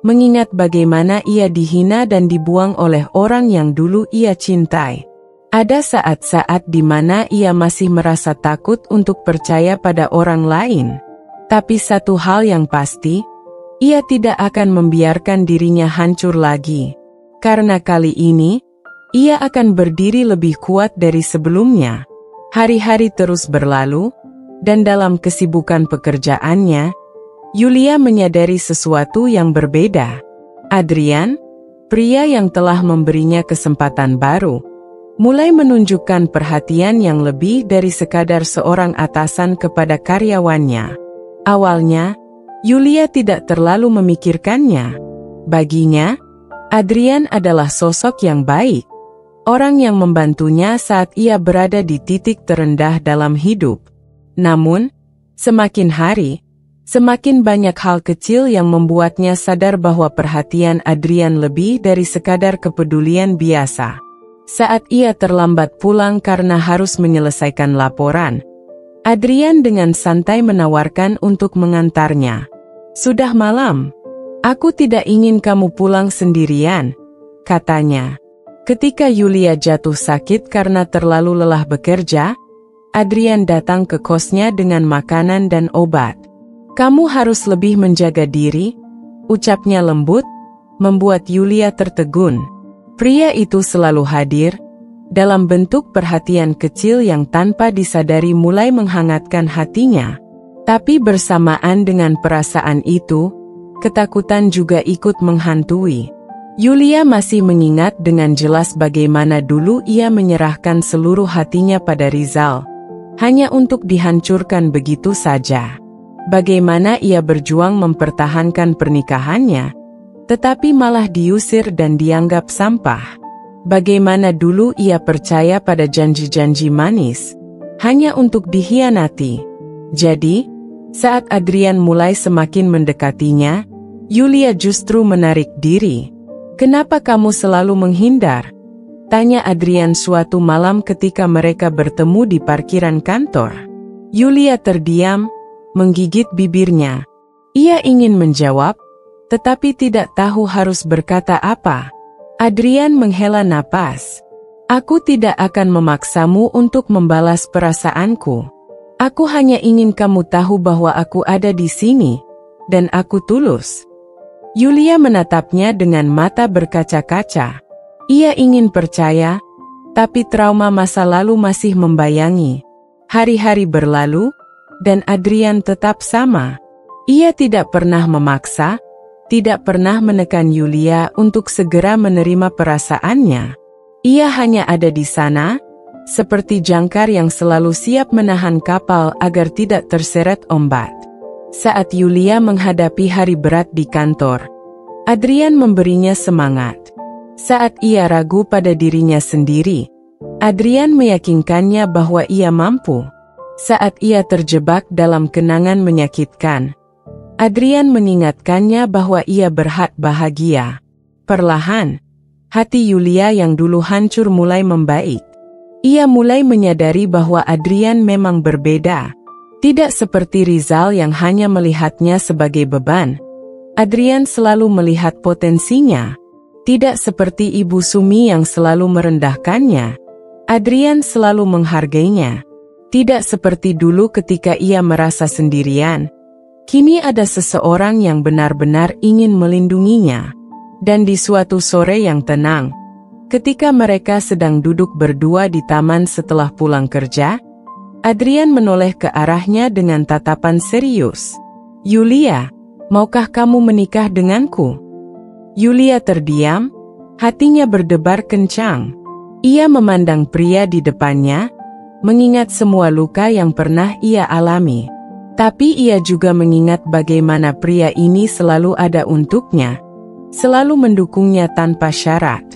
mengingat bagaimana ia dihina dan dibuang oleh orang yang dulu ia cintai. Ada saat-saat di mana ia masih merasa takut untuk percaya pada orang lain. Tapi satu hal yang pasti, ia tidak akan membiarkan dirinya hancur lagi. Karena kali ini, ia akan berdiri lebih kuat dari sebelumnya. Hari-hari terus berlalu, dan dalam kesibukan pekerjaannya, Yulia menyadari sesuatu yang berbeda. Adrian, pria yang telah memberinya kesempatan baru, mulai menunjukkan perhatian yang lebih dari sekadar seorang atasan kepada karyawannya. Awalnya, Yulia tidak terlalu memikirkannya. Baginya, Adrian adalah sosok yang baik, orang yang membantunya saat ia berada di titik terendah dalam hidup. Namun, semakin hari, semakin banyak hal kecil yang membuatnya sadar bahwa perhatian Adrian lebih dari sekadar kepedulian biasa. Saat ia terlambat pulang karena harus menyelesaikan laporan, Adrian dengan santai menawarkan untuk mengantarnya. "Sudah malam. Aku tidak ingin kamu pulang sendirian," katanya. Ketika Yulia jatuh sakit karena terlalu lelah bekerja, Adrian datang ke kosnya dengan makanan dan obat. "Kamu harus lebih menjaga diri," ucapnya lembut, membuat Yulia tertegun. Pria itu selalu hadir, dalam bentuk perhatian kecil yang tanpa disadari mulai menghangatkan hatinya. Tapi bersamaan dengan perasaan itu, ketakutan juga ikut menghantui. Yulia masih mengingat dengan jelas bagaimana dulu ia menyerahkan seluruh hatinya pada Rizal, hanya untuk dihancurkan begitu saja. Bagaimana ia berjuang mempertahankan pernikahannya, tetapi malah diusir dan dianggap sampah. Bagaimana dulu ia percaya pada janji-janji manis, hanya untuk dikhianati. Jadi, saat Adrian mulai semakin mendekatinya, Yulia justru menarik diri. "Kenapa kamu selalu menghindar?" tanya Adrian suatu malam ketika mereka bertemu di parkiran kantor. Yulia terdiam, menggigit bibirnya. Ia ingin menjawab, tetapi tidak tahu harus berkata apa. Adrian menghela napas. "Aku tidak akan memaksamu untuk membalas perasaanku. Aku hanya ingin kamu tahu bahwa aku ada di sini, dan aku tulus." Yulia menatapnya dengan mata berkaca-kaca. Ia ingin percaya, tapi trauma masa lalu masih membayangi. Hari-hari berlalu, dan Adrian tetap sama. Ia tidak pernah memaksa, tidak pernah menekan Yulia untuk segera menerima perasaannya. Ia hanya ada di sana, seperti jangkar yang selalu siap menahan kapal agar tidak terseret ombak. Saat Yulia menghadapi hari berat di kantor, Adrian memberinya semangat. Saat ia ragu pada dirinya sendiri, Adrian meyakinkannya bahwa ia mampu. Saat ia terjebak dalam kenangan menyakitkan, Adrian mengingatkannya bahwa ia berhak bahagia. Perlahan, hati Yulia yang dulu hancur mulai membaik. Ia mulai menyadari bahwa Adrian memang berbeda. Tidak seperti Rizal yang hanya melihatnya sebagai beban, Adrian selalu melihat potensinya. Tidak seperti Ibu Sumi yang selalu merendahkannya, Adrian selalu menghargainya. Tidak seperti dulu ketika ia merasa sendirian, kini ada seseorang yang benar-benar ingin melindunginya. Dan di suatu sore yang tenang, ketika mereka sedang duduk berdua di taman setelah pulang kerja, Adrian menoleh ke arahnya dengan tatapan serius. "Yulia, maukah kamu menikah denganku?" Yulia terdiam, hatinya berdebar kencang. Ia memandang pria di depannya, mengingat semua luka yang pernah ia alami. Tapi ia juga mengingat bagaimana pria ini selalu ada untuknya, selalu mendukungnya tanpa syarat.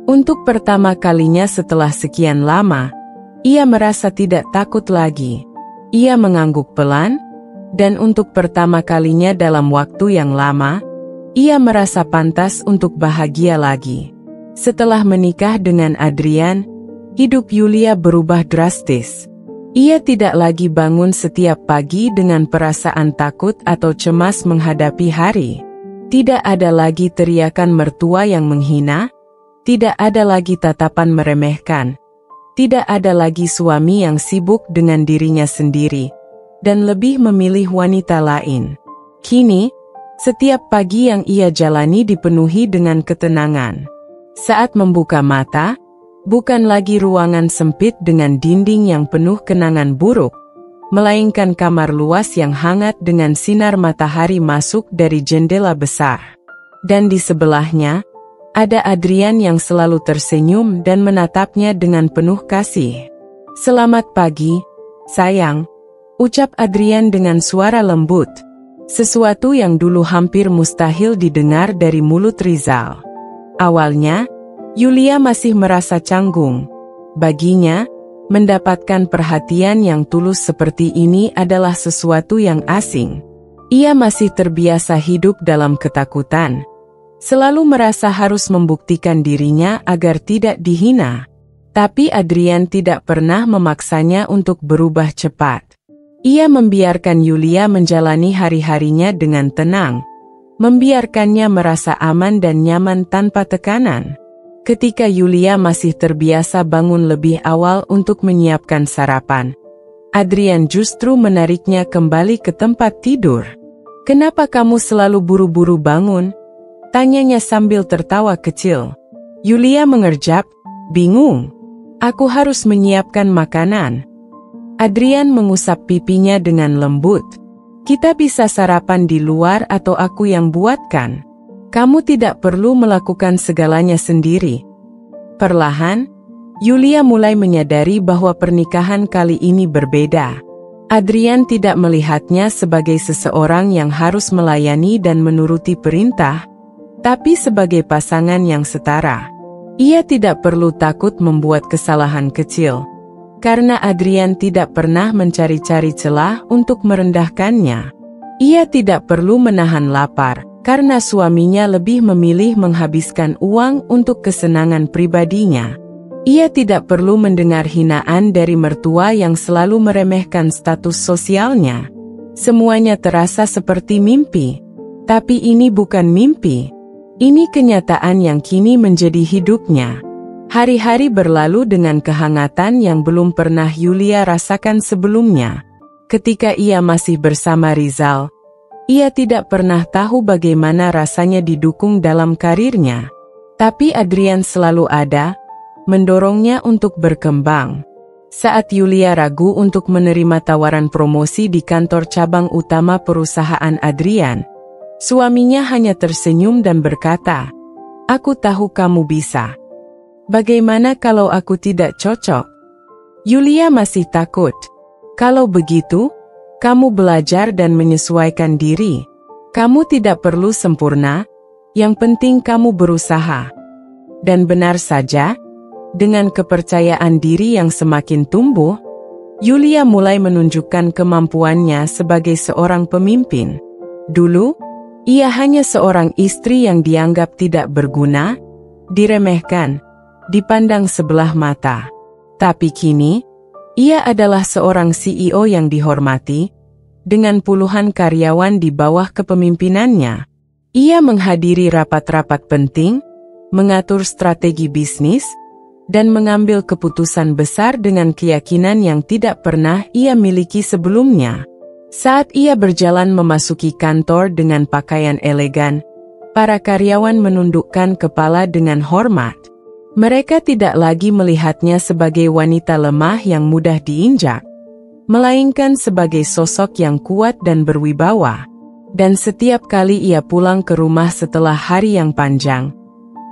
Untuk pertama kalinya setelah sekian lama, ia merasa tidak takut lagi. Ia mengangguk pelan, dan untuk pertama kalinya dalam waktu yang lama, ia merasa pantas untuk bahagia lagi. Setelah menikah dengan Adrian, hidup Yulia berubah drastis. Ia tidak lagi bangun setiap pagi dengan perasaan takut atau cemas menghadapi hari. Tidak ada lagi teriakan mertua yang menghina, tidak ada lagi tatapan meremehkan. Tidak ada lagi suami yang sibuk dengan dirinya sendiri, dan lebih memilih wanita lain. Kini, setiap pagi yang ia jalani dipenuhi dengan ketenangan. Saat membuka mata, bukan lagi ruangan sempit dengan dinding yang penuh kenangan buruk, melainkan kamar luas yang hangat dengan sinar matahari masuk dari jendela besar. Dan di sebelahnya, ada Adrian yang selalu tersenyum dan menatapnya dengan penuh kasih. "Selamat pagi, sayang," ucap Adrian dengan suara lembut. Sesuatu yang dulu hampir mustahil didengar dari mulut Rizal. Awalnya, Yulia masih merasa canggung. Baginya, mendapatkan perhatian yang tulus seperti ini adalah sesuatu yang asing. Ia masih terbiasa hidup dalam ketakutan, selalu merasa harus membuktikan dirinya agar tidak dihina. Tapi Adrian tidak pernah memaksanya untuk berubah cepat. Ia membiarkan Yulia menjalani hari-harinya dengan tenang, membiarkannya merasa aman dan nyaman tanpa tekanan. Ketika Yulia masih terbiasa bangun lebih awal untuk menyiapkan sarapan, Adrian justru menariknya kembali ke tempat tidur. "Kenapa kamu selalu buru-buru bangun?" tanyanya sambil tertawa kecil. Yulia mengerjap, bingung. "Aku harus menyiapkan makanan." Adrian mengusap pipinya dengan lembut. "Kita bisa sarapan di luar atau aku yang buatkan. Kamu tidak perlu melakukan segalanya sendiri." Perlahan, Yulia mulai menyadari bahwa pernikahan kali ini berbeda. Adrian tidak melihatnya sebagai seseorang yang harus melayani dan menuruti perintah, tapi sebagai pasangan yang setara. Ia tidak perlu takut membuat kesalahan kecil, karena Adrian tidak pernah mencari-cari celah untuk merendahkannya. Ia tidak perlu menahan lapar, karena suaminya lebih memilih menghabiskan uang untuk kesenangan pribadinya. Ia tidak perlu mendengar hinaan dari mertua yang selalu meremehkan status sosialnya. Semuanya terasa seperti mimpi. Tapi ini bukan mimpi. Ini kenyataan yang kini menjadi hidupnya. Hari-hari berlalu dengan kehangatan yang belum pernah Yulia rasakan sebelumnya. Ketika ia masih bersama Rizal, ia tidak pernah tahu bagaimana rasanya didukung dalam karirnya. Tapi Adrian selalu ada, mendorongnya untuk berkembang. Saat Yulia ragu untuk menerima tawaran promosi di kantor cabang utama perusahaan Adrian, suaminya hanya tersenyum dan berkata, "Aku tahu kamu bisa. Bagaimana kalau aku tidak cocok?" Yulia masih takut. "Kalau begitu, kamu belajar dan menyesuaikan diri. Kamu tidak perlu sempurna, yang penting kamu berusaha." Dan benar saja, dengan kepercayaan diri yang semakin tumbuh, Yulia mulai menunjukkan kemampuannya sebagai seorang pemimpin. Dulu, ia hanya seorang istri yang dianggap tidak berguna, diremehkan, dipandang sebelah mata. Tapi kini, Ia adalah seorang CEO yang dihormati, dengan puluhan karyawan di bawah kepemimpinannya. Ia menghadiri rapat-rapat penting, mengatur strategi bisnis, dan mengambil keputusan besar dengan keyakinan yang tidak pernah ia miliki sebelumnya. Saat ia berjalan memasuki kantor dengan pakaian elegan, para karyawan menundukkan kepala dengan hormat. Mereka tidak lagi melihatnya sebagai wanita lemah yang mudah diinjak, melainkan sebagai sosok yang kuat dan berwibawa. Dan setiap kali ia pulang ke rumah setelah hari yang panjang,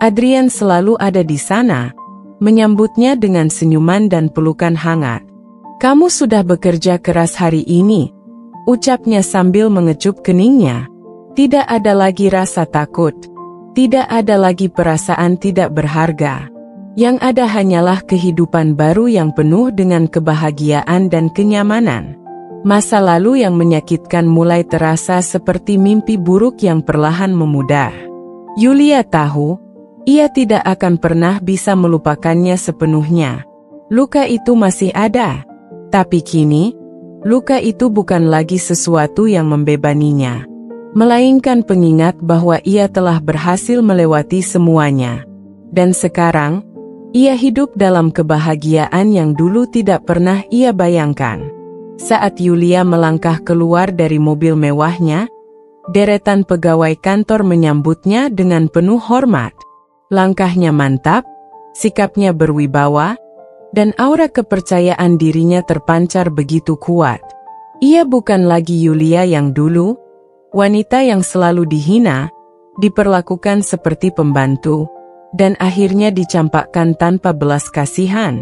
Adrian selalu ada di sana, menyambutnya dengan senyuman dan pelukan hangat. "Kamu sudah bekerja keras hari ini," ucapnya sambil mengecup keningnya. Tidak ada lagi rasa takut. Tidak ada lagi perasaan tidak berharga. Yang ada hanyalah kehidupan baru yang penuh dengan kebahagiaan dan kenyamanan. Masa lalu yang menyakitkan mulai terasa seperti mimpi buruk yang perlahan memudar. Yulia tahu, ia tidak akan pernah bisa melupakannya sepenuhnya. Luka itu masih ada. Tapi kini, luka itu bukan lagi sesuatu yang membebaninya, melainkan pengingat bahwa ia telah berhasil melewati semuanya. Dan sekarang, ia hidup dalam kebahagiaan yang dulu tidak pernah ia bayangkan. Saat Yulia melangkah keluar dari mobil mewahnya, deretan pegawai kantor menyambutnya dengan penuh hormat. Langkahnya mantap, sikapnya berwibawa, dan aura kepercayaan dirinya terpancar begitu kuat. Ia bukan lagi Yulia yang dulu, wanita yang selalu dihina, diperlakukan seperti pembantu, dan akhirnya dicampakkan tanpa belas kasihan.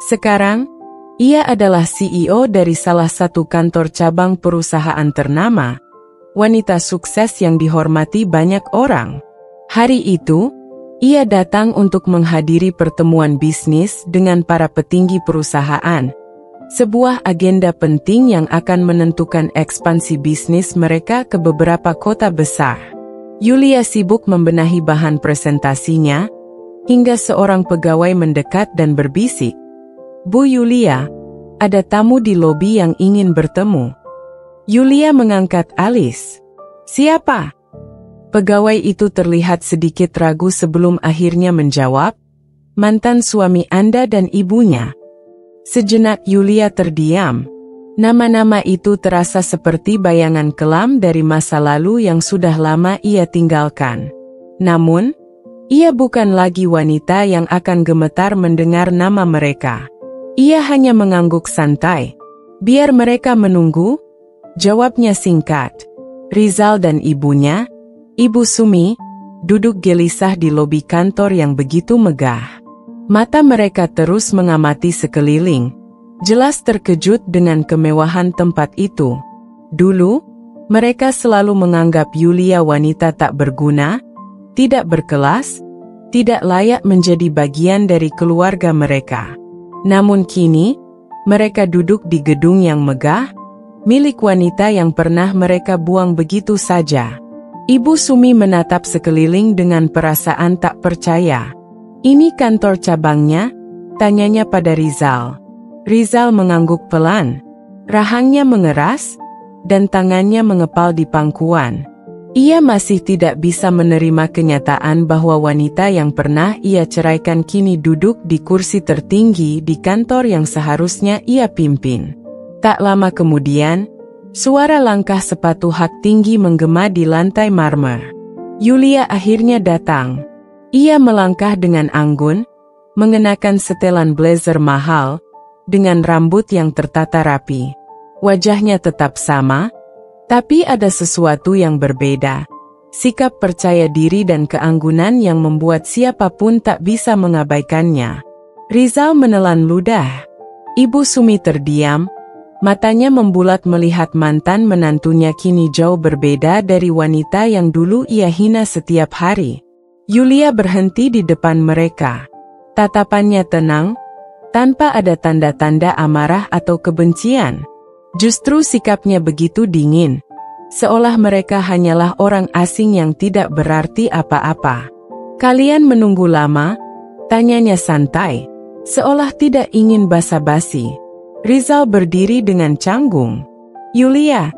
Sekarang, ia adalah CEO dari salah satu kantor cabang perusahaan ternama, wanita sukses yang dihormati banyak orang. Hari itu, ia datang untuk menghadiri pertemuan bisnis dengan para petinggi perusahaan, sebuah agenda penting yang akan menentukan ekspansi bisnis mereka ke beberapa kota besar. Yulia sibuk membenahi bahan presentasinya, hingga seorang pegawai mendekat dan berbisik, "Bu Yulia, ada tamu di lobi yang ingin bertemu." Yulia mengangkat alis. "Siapa?" Pegawai itu terlihat sedikit ragu sebelum akhirnya menjawab, "Mantan suami Anda dan ibunya." Sejenak Yulia terdiam. Nama-nama itu terasa seperti bayangan kelam dari masa lalu yang sudah lama ia tinggalkan. Namun, ia bukan lagi wanita yang akan gemetar mendengar nama mereka. Ia hanya mengangguk santai. "Biar mereka menunggu," jawabnya singkat. Rizal dan ibunya, Ibu Sumi, duduk gelisah di lobi kantor yang begitu megah. Mata mereka terus mengamati sekeliling, jelas terkejut dengan kemewahan tempat itu. Dulu, mereka selalu menganggap Yulia wanita tak berguna, tidak berkelas, tidak layak menjadi bagian dari keluarga mereka. Namun kini, mereka duduk di gedung yang megah, milik wanita yang pernah mereka buang begitu saja. Ibu Sumi menatap sekeliling dengan perasaan tak percaya. "Ini kantor cabangnya?" tanyanya pada Rizal. Rizal mengangguk pelan. Rahangnya mengeras, dan tangannya mengepal di pangkuan. Ia masih tidak bisa menerima kenyataan bahwa wanita yang pernah ia ceraikan kini duduk di kursi tertinggi di kantor yang seharusnya ia pimpin. Tak lama kemudian, suara langkah sepatu hak tinggi menggema di lantai marmer. Yulia akhirnya datang. Ia melangkah dengan anggun, mengenakan setelan blazer mahal, dengan rambut yang tertata rapi. Wajahnya tetap sama, tapi ada sesuatu yang berbeda. Sikap percaya diri dan keanggunan yang membuat siapapun tak bisa mengabaikannya. Rizal menelan ludah. Ibu Sumi terdiam, matanya membulat melihat mantan menantunya kini jauh berbeda dari wanita yang dulu ia hina setiap hari. Yulia berhenti di depan mereka. Tatapannya tenang, tanpa ada tanda-tanda amarah atau kebencian. Justru sikapnya begitu dingin, seolah mereka hanyalah orang asing yang tidak berarti apa-apa. "Kalian menunggu lama?" tanyanya santai, seolah tidak ingin basa-basi. Rizal berdiri dengan canggung. Yulia.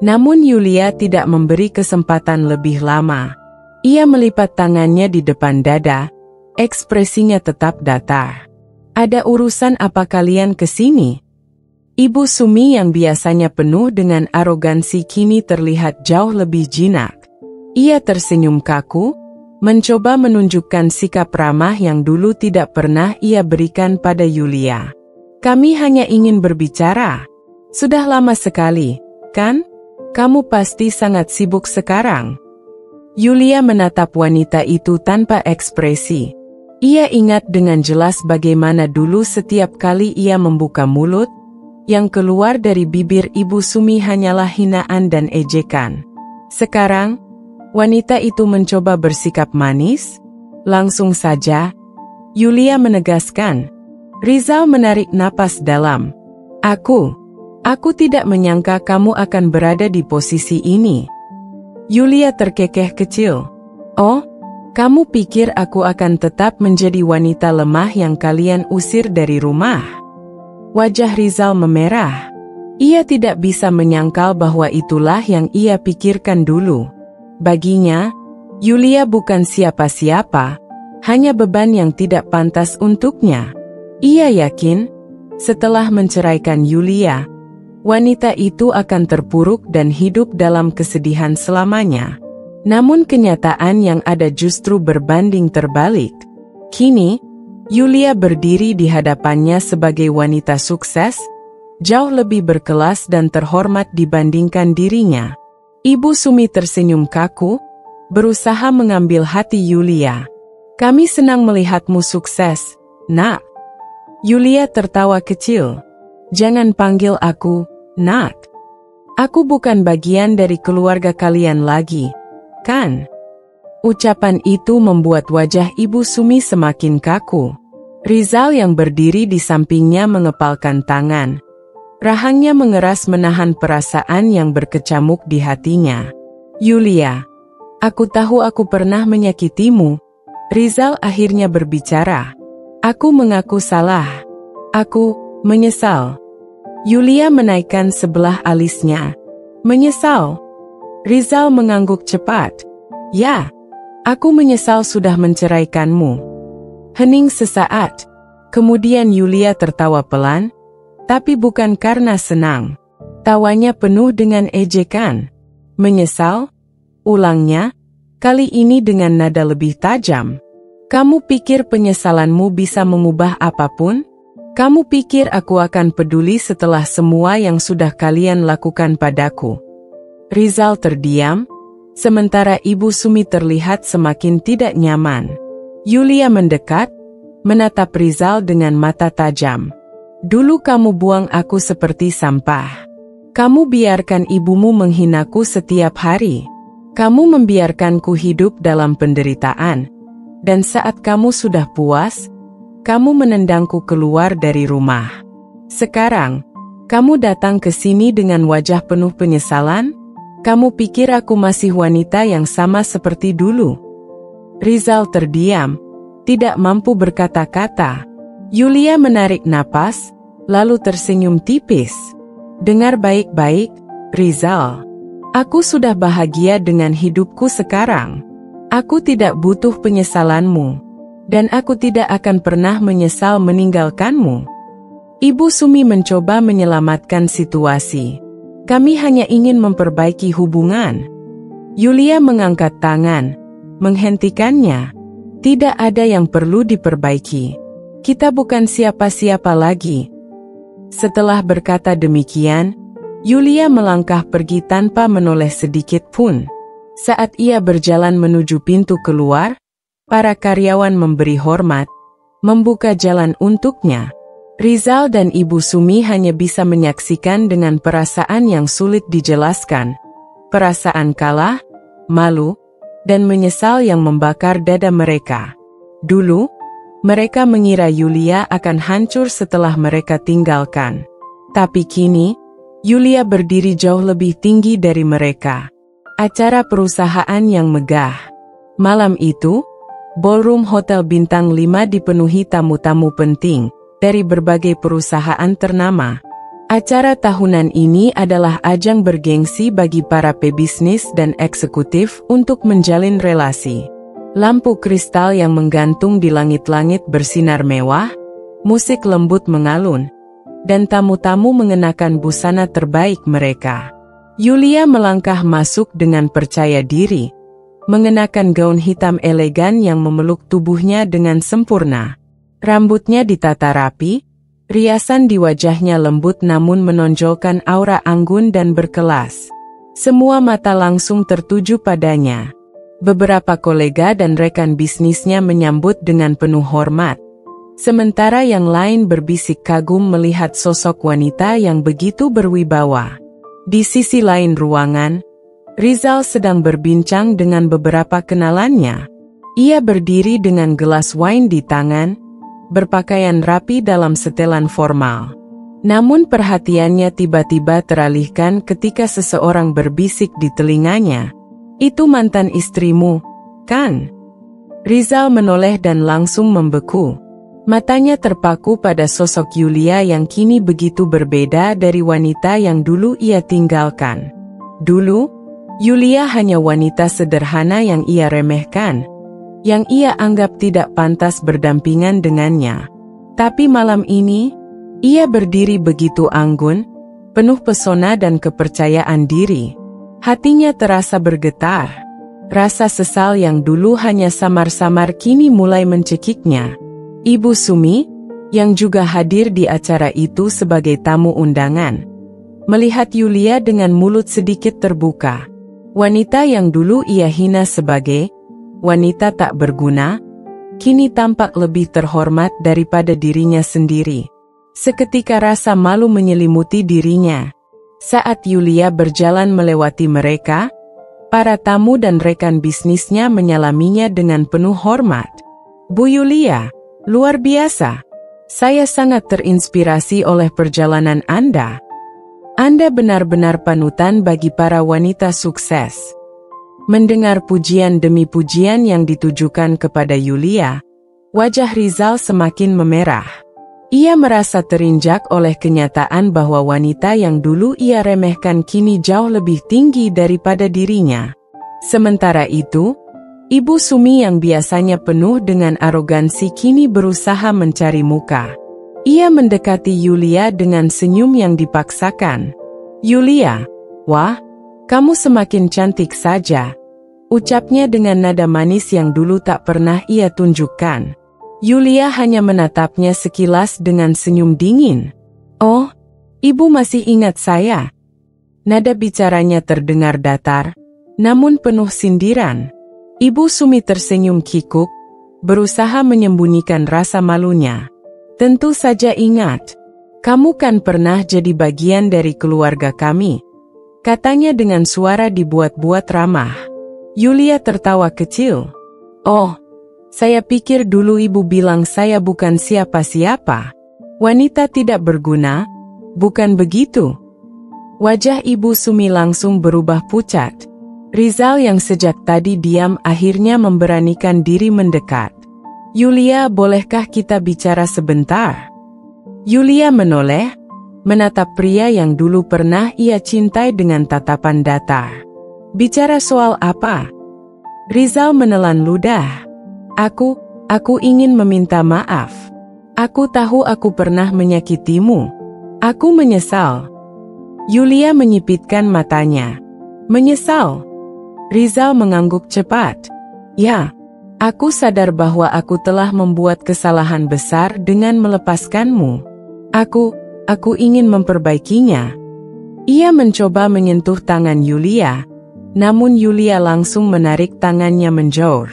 Namun Yulia tidak memberi kesempatan lebih lama. Ia melipat tangannya di depan dada, ekspresinya tetap datar. Ada urusan apa kalian ke sini? Ibu Sumi yang biasanya penuh dengan arogansi kini terlihat jauh lebih jinak. Ia tersenyum kaku, mencoba menunjukkan sikap ramah yang dulu tidak pernah ia berikan pada Yulia. Kami hanya ingin berbicara. Sudah lama sekali, kan? Kamu pasti sangat sibuk sekarang. Yulia menatap wanita itu tanpa ekspresi. Ia ingat dengan jelas bagaimana dulu setiap kali ia membuka mulut, yang keluar dari bibir Ibu Sumi hanyalah hinaan dan ejekan. Sekarang, wanita itu mencoba bersikap manis. Langsung saja, Yulia menegaskan. Rizal menarik napas dalam. Aku tidak menyangka kamu akan berada di posisi ini. Yulia terkekeh kecil. Oh, kamu pikir aku akan tetap menjadi wanita lemah yang kalian usir dari rumah? Wajah Rizal memerah. Ia tidak bisa menyangkal bahwa itulah yang ia pikirkan dulu. Baginya, Yulia bukan siapa-siapa, hanya beban yang tidak pantas untuknya. Ia yakin, setelah menceraikan Yulia, wanita itu akan terpuruk dan hidup dalam kesedihan selamanya. Namun kenyataan yang ada justru berbanding terbalik. Kini, Yulia berdiri di hadapannya sebagai wanita sukses, jauh lebih berkelas dan terhormat dibandingkan dirinya. Ibu Sumi tersenyum kaku, berusaha mengambil hati Yulia. Kami senang melihatmu sukses, Nak. Yulia tertawa kecil. Jangan panggil aku, Nak. Aku bukan bagian dari keluarga kalian lagi, kan? Ucapan itu membuat wajah Ibu Sumi semakin kaku. Rizal yang berdiri di sampingnya mengepalkan tangan. Rahangnya mengeras menahan perasaan yang berkecamuk di hatinya. Yulia, aku tahu aku pernah menyakitimu. Rizal akhirnya berbicara. Aku mengaku salah. Aku menyesal. Yulia menaikkan sebelah alisnya. Menyesal? Rizal mengangguk cepat. Ya, aku menyesal sudah menceraikanmu. Hening sesaat. Kemudian Yulia tertawa pelan, tapi bukan karena senang. Tawanya penuh dengan ejekan. Menyesal? Ulangnya, kali ini dengan nada lebih tajam. Kamu pikir penyesalanmu bisa mengubah apapun? Kamu pikir aku akan peduli setelah semua yang sudah kalian lakukan padaku? Rizal terdiam, sementara Ibu Sumi terlihat semakin tidak nyaman. Yulia mendekat, menatap Rizal dengan mata tajam. Dulu kamu buang aku seperti sampah. Kamu biarkan ibumu menghinaku setiap hari. Kamu membiarkanku hidup dalam penderitaan. Dan saat kamu sudah puas, kamu menendangku keluar dari rumah. Sekarang, kamu datang ke sini dengan wajah penuh penyesalan? Kamu pikir aku masih wanita yang sama seperti dulu? Rizal terdiam, tidak mampu berkata-kata. Yulia menarik napas, lalu tersenyum tipis. Dengar baik-baik, Rizal. Aku sudah bahagia dengan hidupku sekarang. Aku tidak butuh penyesalanmu, dan aku tidak akan pernah menyesal meninggalkanmu. Ibu Sumi mencoba menyelamatkan situasi. Kami hanya ingin memperbaiki hubungan. Yulia mengangkat tangan, menghentikannya. Tidak ada yang perlu diperbaiki. Kita bukan siapa-siapa lagi. Setelah berkata demikian, Yulia melangkah pergi tanpa menoleh sedikit pun. Saat ia berjalan menuju pintu keluar, para karyawan memberi hormat, membuka jalan untuknya. Rizal dan Ibu Sumi hanya bisa menyaksikan dengan perasaan yang sulit dijelaskan. Perasaan kalah, malu, dan menyesal yang membakar dada mereka. Dulu, mereka mengira Yulia akan hancur setelah mereka tinggalkan. Tapi kini, Yulia berdiri jauh lebih tinggi dari mereka. Acara perusahaan yang megah. Malam itu, ballroom hotel bintang 5 dipenuhi tamu-tamu penting. dari berbagai perusahaan ternama. Acara tahunan ini adalah ajang bergengsi bagi para pebisnis dan eksekutif untuk menjalin relasi. Lampu kristal yang menggantung di langit-langit bersinar mewah, musik lembut mengalun, dan tamu-tamu mengenakan busana terbaik mereka. Yulia melangkah masuk dengan percaya diri, mengenakan gaun hitam elegan yang memeluk tubuhnya dengan sempurna. Rambutnya ditata rapi, riasan di wajahnya lembut namun menonjolkan aura anggun dan berkelas. Semua mata langsung tertuju padanya. Beberapa kolega dan rekan bisnisnya menyambut dengan penuh hormat. Sementara yang lain berbisik kagum melihat sosok wanita yang begitu berwibawa. Di sisi lain ruangan, Rizal sedang berbincang dengan beberapa kenalannya. Ia berdiri dengan gelas wine di tangan, berpakaian rapi dalam setelan formal. Namun perhatiannya tiba-tiba teralihkan ketika seseorang berbisik di telinganya. "Itu mantan istrimu, kan?" Rizal menoleh dan langsung membeku. Matanya terpaku pada sosok Yulia yang kini begitu berbeda dari wanita yang dulu ia tinggalkan. Dulu, Yulia hanya wanita sederhana yang ia remehkan, yang ia anggap tidak pantas berdampingan dengannya. Tapi malam ini, ia berdiri begitu anggun, penuh pesona dan kepercayaan diri. Hatinya terasa bergetar. Rasa sesal yang dulu hanya samar-samar kini mulai mencekiknya. Ibu Sumi, yang juga hadir di acara itu sebagai tamu undangan, melihat Yulia dengan mulut sedikit terbuka. Wanita yang dulu ia hina sebagai wanita tak berguna, kini tampak lebih terhormat daripada dirinya sendiri. Seketika rasa malu menyelimuti dirinya. Saat Yulia berjalan melewati mereka, para tamu dan rekan bisnisnya menyalaminya dengan penuh hormat. "Bu Yulia, luar biasa. Saya sangat terinspirasi oleh perjalanan Anda. Anda benar-benar panutan bagi para wanita sukses." Mendengar pujian demi pujian yang ditujukan kepada Yulia, wajah Rizal semakin memerah. Ia merasa terinjak oleh kenyataan bahwa wanita yang dulu ia remehkan kini jauh lebih tinggi daripada dirinya. Sementara itu, Ibu Sumi yang biasanya penuh dengan arogansi kini berusaha mencari muka. Ia mendekati Yulia dengan senyum yang dipaksakan. "Yulia, wah, kamu semakin cantik saja," ucapnya dengan nada manis yang dulu tak pernah ia tunjukkan. Yulia hanya menatapnya sekilas dengan senyum dingin. "Oh, ibu masih ingat saya?" Nada bicaranya terdengar datar, namun penuh sindiran. Ibu Sumi tersenyum kikuk, berusaha menyembunyikan rasa malunya. "Tentu saja ingat. Kamu kan pernah jadi bagian dari keluarga kami," katanya dengan suara dibuat-buat ramah. Yulia tertawa kecil. "Oh, saya pikir dulu ibu bilang saya bukan siapa-siapa. Wanita tidak berguna, bukan begitu?" Wajah Ibu Sumi langsung berubah pucat. Rizal yang sejak tadi diam akhirnya memberanikan diri mendekat. "Yulia, bolehkah kita bicara sebentar?" Yulia menoleh, menatap pria yang dulu pernah ia cintai dengan tatapan datar. "Bicara soal apa?" Rizal menelan ludah. Aku ingin meminta maaf. Aku tahu aku pernah menyakitimu. Aku menyesal." Yulia menyipitkan matanya. "Menyesal?" Rizal mengangguk cepat. "Ya, aku sadar bahwa aku telah membuat kesalahan besar dengan melepaskanmu. Aku ingin memperbaikinya." Ia mencoba menyentuh tangan Yulia, namun Yulia langsung menarik tangannya menjauh.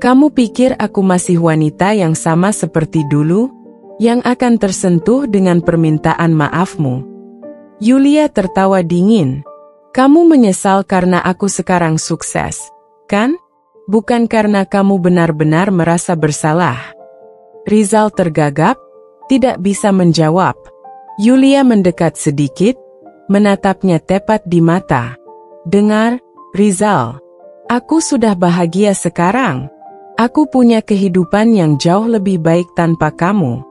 "Kamu pikir aku masih wanita yang sama seperti dulu, yang akan tersentuh dengan permintaan maafmu?" Yulia tertawa dingin. "Kamu menyesal karena aku sekarang sukses, kan? Bukan karena kamu benar-benar merasa bersalah." Rizal tergagap, tidak bisa menjawab. Yulia mendekat sedikit, menatapnya tepat di mata. "Dengar, Rizal, aku sudah bahagia sekarang. Aku punya kehidupan yang jauh lebih baik tanpa kamu."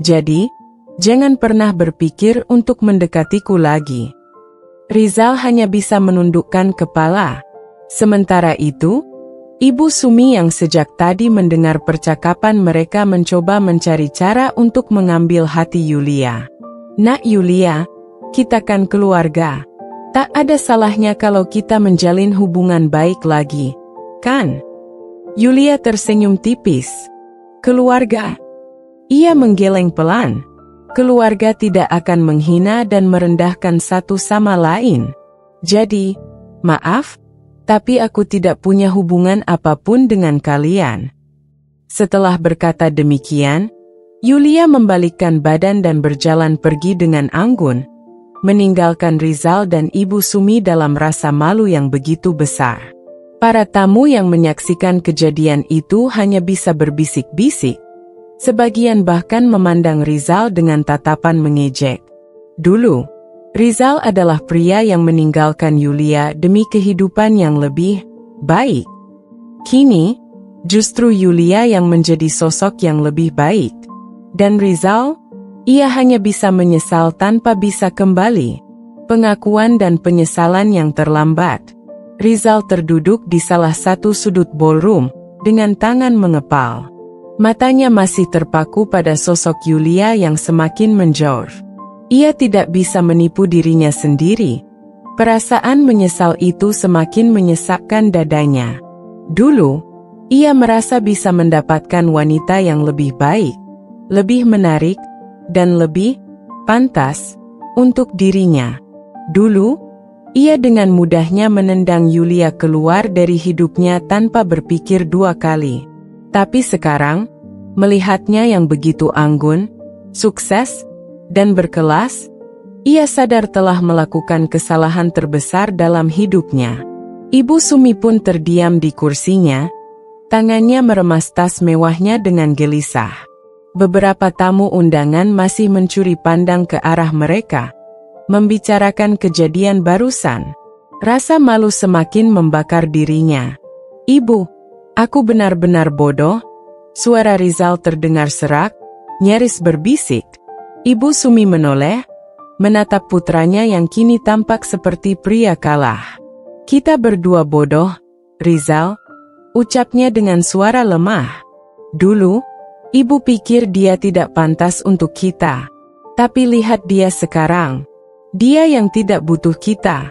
Jadi, jangan pernah berpikir untuk mendekatiku lagi. Rizal hanya bisa menundukkan kepala. Sementara itu, Ibu Sumi yang sejak tadi mendengar percakapan mereka mencoba mencari cara untuk mengambil hati Yulia. Nak Yulia, kita kan keluarga. Tak ada salahnya kalau kita menjalin hubungan baik lagi, kan? Yulia tersenyum tipis. Keluarga? Ia menggeleng pelan. Keluarga tidak akan menghina dan merendahkan satu sama lain. Jadi, maaf, tapi aku tidak punya hubungan apapun dengan kalian. Setelah berkata demikian, Yulia membalikkan badan dan berjalan pergi dengan anggun, meninggalkan Rizal dan Ibu Sumi dalam rasa malu yang begitu besar. Para tamu yang menyaksikan kejadian itu hanya bisa berbisik-bisik. Sebagian bahkan memandang Rizal dengan tatapan mengejek. Dulu, Rizal adalah pria yang meninggalkan Yulia demi kehidupan yang lebih baik. Kini, justru Yulia yang menjadi sosok yang lebih baik. Dan Rizal, ia hanya bisa menyesal tanpa bisa kembali. Pengakuan dan penyesalan yang terlambat. Rizal terduduk di salah satu sudut ballroom, dengan tangan mengepal. Matanya masih terpaku pada sosok Yulia yang semakin menjor. Ia tidak bisa menipu dirinya sendiri. Perasaan menyesal itu semakin menyesakkan dadanya. Dulu, ia merasa bisa mendapatkan wanita yang lebih baik, lebih menarik, dan lebih pantas untuk dirinya. Dulu, ia dengan mudahnya menendang Yulia keluar dari hidupnya tanpa berpikir dua kali. Tapi sekarang, melihatnya yang begitu anggun, sukses, dan berkelas, ia sadar telah melakukan kesalahan terbesar dalam hidupnya. Ibu Sumi pun terdiam di kursinya, tangannya meremas tas mewahnya dengan gelisah. Beberapa tamu undangan masih mencuri pandang ke arah mereka, membicarakan kejadian barusan. Rasa malu semakin membakar dirinya. "Ibu, aku benar-benar bodoh." Suara Rizal terdengar serak, nyaris berbisik. Ibu Sumi menoleh, menatap putranya yang kini tampak seperti pria kalah. "Kita berdua bodoh, Rizal," ucapnya dengan suara lemah. "Dulu, ibu pikir dia tidak pantas untuk kita. Tapi lihat dia sekarang. Dia yang tidak butuh kita."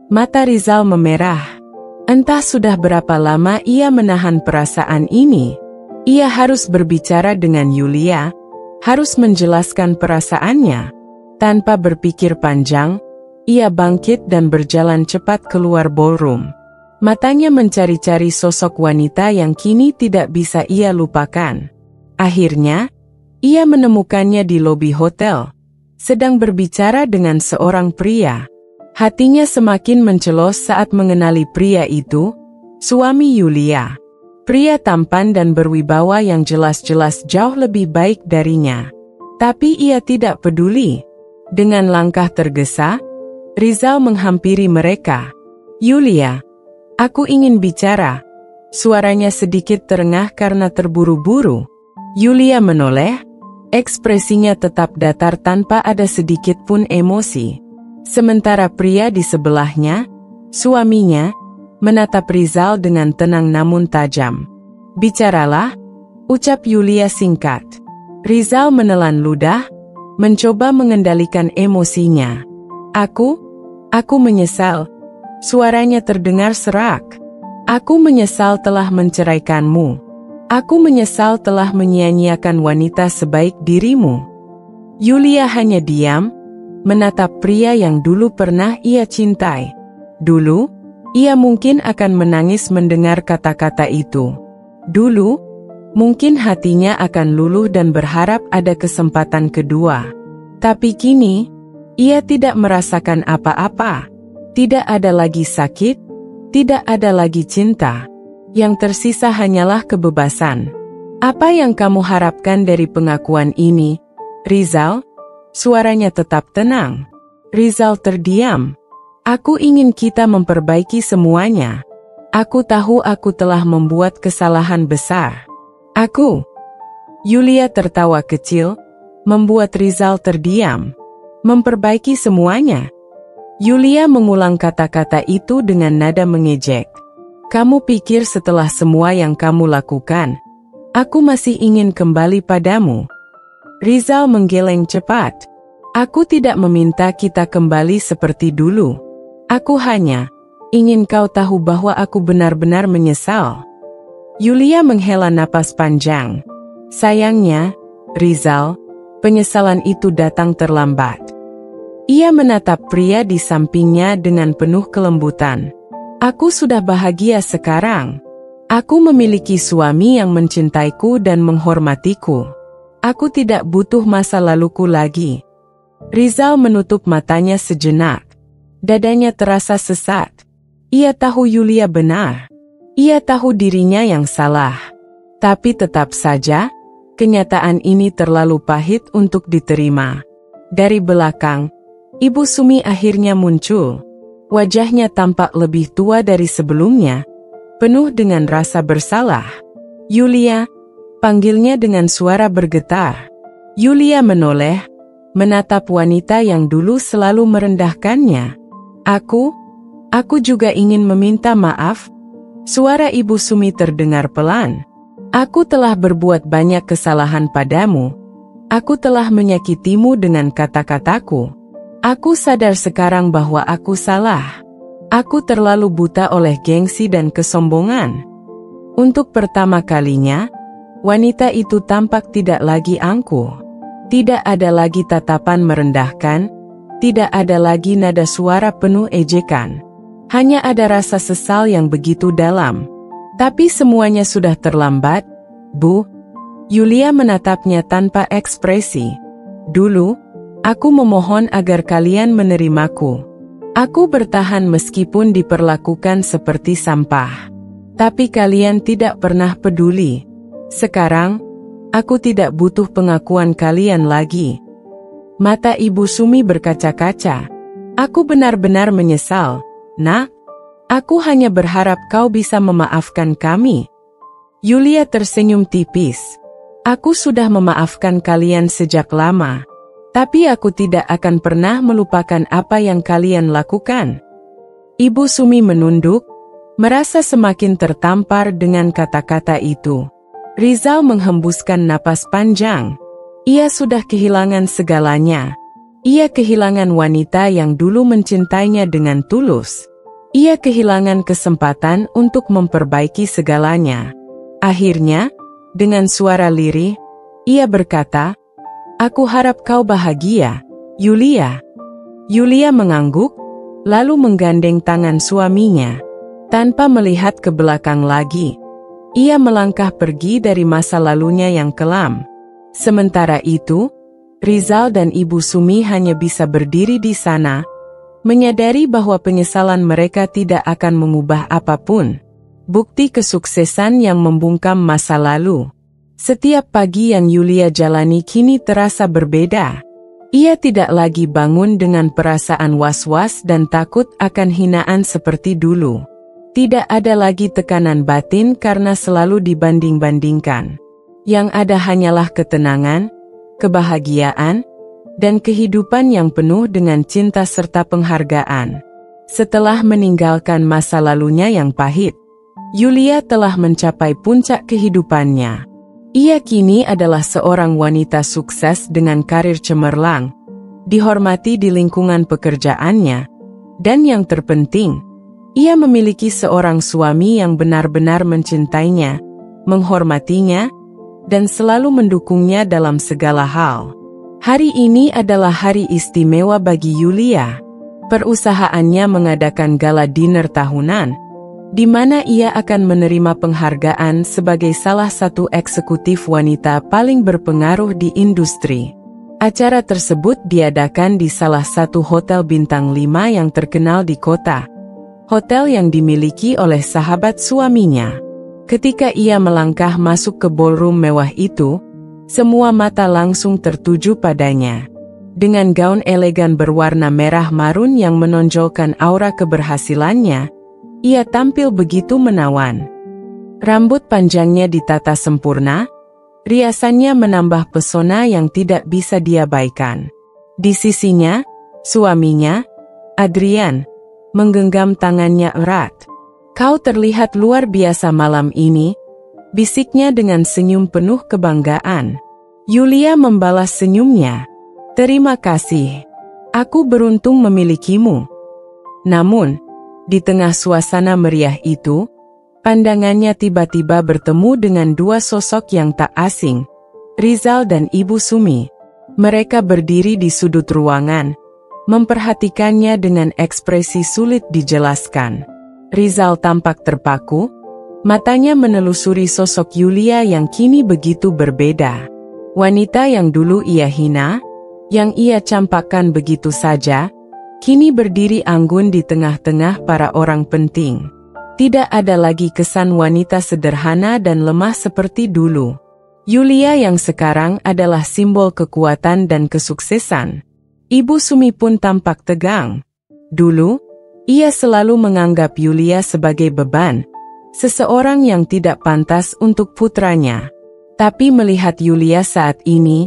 Mata Rizal memerah. Entah sudah berapa lama ia menahan perasaan ini. Ia harus berbicara dengan Yulia, harus menjelaskan perasaannya. Tanpa berpikir panjang, ia bangkit dan berjalan cepat keluar ballroom. Matanya mencari-cari sosok wanita yang kini tidak bisa ia lupakan. Akhirnya, ia menemukannya di lobi hotel, sedang berbicara dengan seorang pria. Hatinya semakin mencelos saat mengenali pria itu, suami Yulia. Pria tampan dan berwibawa yang jelas-jelas jauh lebih baik darinya. Tapi ia tidak peduli. Dengan langkah tergesa, Rizal menghampiri mereka. "Yulia, aku ingin bicara." Suaranya sedikit terengah karena terburu-buru. Yulia menoleh, ekspresinya tetap datar tanpa ada sedikit pun emosi. Sementara pria di sebelahnya, suaminya, menatap Rizal dengan tenang namun tajam. "Bicaralah," ucap Yulia singkat. Rizal menelan ludah, mencoba mengendalikan emosinya. Aku menyesal." Suaranya terdengar serak. "Aku menyesal telah menceraikanmu. Aku menyesal telah menyia-nyiakan wanita sebaik dirimu." Yulia hanya diam, menatap pria yang dulu pernah ia cintai. Dulu, ia mungkin akan menangis mendengar kata-kata itu. Dulu, mungkin hatinya akan luluh dan berharap ada kesempatan kedua. Tapi kini, ia tidak merasakan apa-apa. Tidak ada lagi sakit, tidak ada lagi cinta. Yang tersisa hanyalah kebebasan. "Apa yang kamu harapkan dari pengakuan ini, Rizal?" Suaranya tetap tenang. Rizal terdiam. "Aku ingin kita memperbaiki semuanya. Aku tahu aku telah membuat kesalahan besar. Yulia tertawa kecil, membuat Rizal terdiam. Memperbaiki semuanya. Yulia mengulang kata-kata itu dengan nada mengejek. Kamu pikir setelah semua yang kamu lakukan, aku masih ingin kembali padamu? Rizal menggeleng cepat. Aku tidak meminta kita kembali seperti dulu. Aku hanya ingin kau tahu bahwa aku benar-benar menyesal. Yulia menghela napas panjang. Sayangnya, Rizal, penyesalan itu datang terlambat. Ia menatap pria di sampingnya dengan penuh kelembutan. Aku sudah bahagia sekarang. Aku memiliki suami yang mencintaiku dan menghormatiku. Aku tidak butuh masa laluku lagi. Rizal menutup matanya sejenak. Dadanya terasa sesat. Ia tahu Yulia benar. Ia tahu dirinya yang salah. Tapi tetap saja, kenyataan ini terlalu pahit untuk diterima. Dari belakang, Ibu Sumi akhirnya muncul. Wajahnya tampak lebih tua dari sebelumnya, penuh dengan rasa bersalah. Yulia, panggilnya dengan suara bergetar. Yulia menoleh, menatap wanita yang dulu selalu merendahkannya. Aku juga ingin meminta maaf. Suara Ibu Sumi terdengar pelan. Aku telah berbuat banyak kesalahan padamu. Aku telah menyakitimu dengan kata-kataku. Aku sadar sekarang bahwa aku salah. Aku terlalu buta oleh gengsi dan kesombongan. Untuk pertama kalinya, wanita itu tampak tidak lagi angkuh. Tidak ada lagi tatapan merendahkan, tidak ada lagi nada suara penuh ejekan. Hanya ada rasa sesal yang begitu dalam. Tapi semuanya sudah terlambat, Bu. Yulia menatapnya tanpa ekspresi. Dulu, aku memohon agar kalian menerimaku. Aku bertahan meskipun diperlakukan seperti sampah. Tapi kalian tidak pernah peduli. Sekarang, aku tidak butuh pengakuan kalian lagi. Mata Ibu Sumi berkaca-kaca. Aku benar-benar menyesal, Nak. Aku hanya berharap kau bisa memaafkan kami. Yulia tersenyum tipis. Aku sudah memaafkan kalian sejak lama. Tapi aku tidak akan pernah melupakan apa yang kalian lakukan. Ibu Sumi menunduk, merasa semakin tertampar dengan kata-kata itu. Rizal menghembuskan napas panjang. Ia sudah kehilangan segalanya. Ia kehilangan wanita yang dulu mencintainya dengan tulus. Ia kehilangan kesempatan untuk memperbaiki segalanya. Akhirnya, dengan suara lirih, ia berkata, Aku harap kau bahagia, Yulia. Yulia mengangguk, lalu menggandeng tangan suaminya. Tanpa melihat ke belakang lagi, ia melangkah pergi dari masa lalunya yang kelam. Sementara itu, Rizal dan Ibu Sumi hanya bisa berdiri di sana, menyadari bahwa penyesalan mereka tidak akan mengubah apapun. Bukti kesuksesan yang membungkam masa lalu. Setiap pagi yang Yulia jalani kini terasa berbeda. Ia tidak lagi bangun dengan perasaan was-was dan takut akan hinaan seperti dulu. Tidak ada lagi tekanan batin karena selalu dibanding-bandingkan. Yang ada hanyalah ketenangan, kebahagiaan, dan kehidupan yang penuh dengan cinta serta penghargaan. Setelah meninggalkan masa lalunya yang pahit, Yulia telah mencapai puncak kehidupannya. Ia kini adalah seorang wanita sukses dengan karir cemerlang, dihormati di lingkungan pekerjaannya, dan yang terpenting, ia memiliki seorang suami yang benar-benar mencintainya, menghormatinya, dan selalu mendukungnya dalam segala hal. Hari ini adalah hari istimewa bagi Yulia. Perusahaannya mengadakan gala dinner tahunan, di mana ia akan menerima penghargaan sebagai salah satu eksekutif wanita paling berpengaruh di industri. Acara tersebut diadakan di salah satu hotel bintang 5 yang terkenal di kota. Hotel yang dimiliki oleh sahabat suaminya. Ketika ia melangkah masuk ke ballroom mewah itu, semua mata langsung tertuju padanya. Dengan gaun elegan berwarna merah marun yang menonjolkan aura keberhasilannya, ia tampil begitu menawan. Rambut panjangnya ditata sempurna, Riasannya menambah pesona yang tidak bisa diabaikan. Di sisinya, suaminya, Adrian, menggenggam tangannya erat. "Kau terlihat luar biasa malam ini," bisiknya dengan senyum penuh kebanggaan. Yulia membalas senyumnya. "Terima kasih. Aku beruntung memilikimu." Namun, di tengah suasana meriah itu, pandangannya tiba-tiba bertemu dengan dua sosok yang tak asing, Rizal dan Ibu Sumi. Mereka berdiri di sudut ruangan, memperhatikannya dengan ekspresi sulit dijelaskan. Rizal tampak terpaku, matanya menelusuri sosok Yulia yang kini begitu berbeda. Wanita yang dulu ia hina, yang ia campakkan begitu saja, kini berdiri anggun di tengah-tengah para orang penting. Tidak ada lagi kesan wanita sederhana dan lemah seperti dulu. Yulia yang sekarang adalah simbol kekuatan dan kesuksesan. Ibu Sumi pun tampak tegang. Dulu, ia selalu menganggap Yulia sebagai beban, seseorang yang tidak pantas untuk putranya. Tapi melihat Yulia saat ini,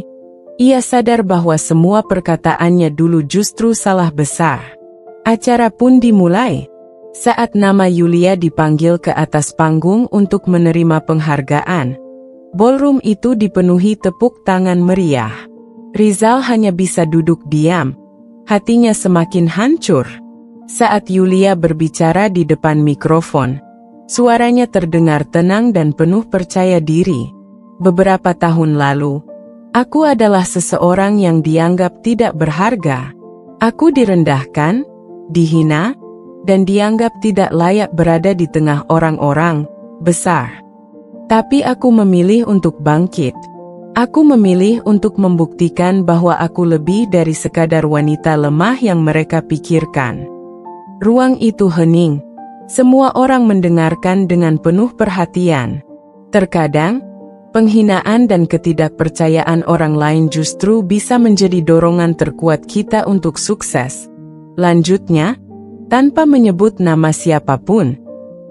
ia sadar bahwa semua perkataannya dulu justru salah besar. Acara pun dimulai. Saat nama Yulia dipanggil ke atas panggung untuk menerima penghargaan, ballroom itu dipenuhi tepuk tangan meriah. Rizal hanya bisa duduk diam, hatinya semakin hancur. Saat Yulia berbicara di depan mikrofon, suaranya terdengar tenang dan penuh percaya diri. "Beberapa tahun lalu, aku adalah seseorang yang dianggap tidak berharga. Aku direndahkan, dihina, dan dianggap tidak layak berada di tengah orang-orang besar. Tapi aku memilih untuk bangkit. Aku memilih untuk membuktikan bahwa aku lebih dari sekadar wanita lemah yang mereka pikirkan." Ruang itu hening. Semua orang mendengarkan dengan penuh perhatian. Terkadang, penghinaan dan ketidakpercayaan orang lain justru bisa menjadi dorongan terkuat kita untuk sukses. Lanjutnya, tanpa menyebut nama siapapun,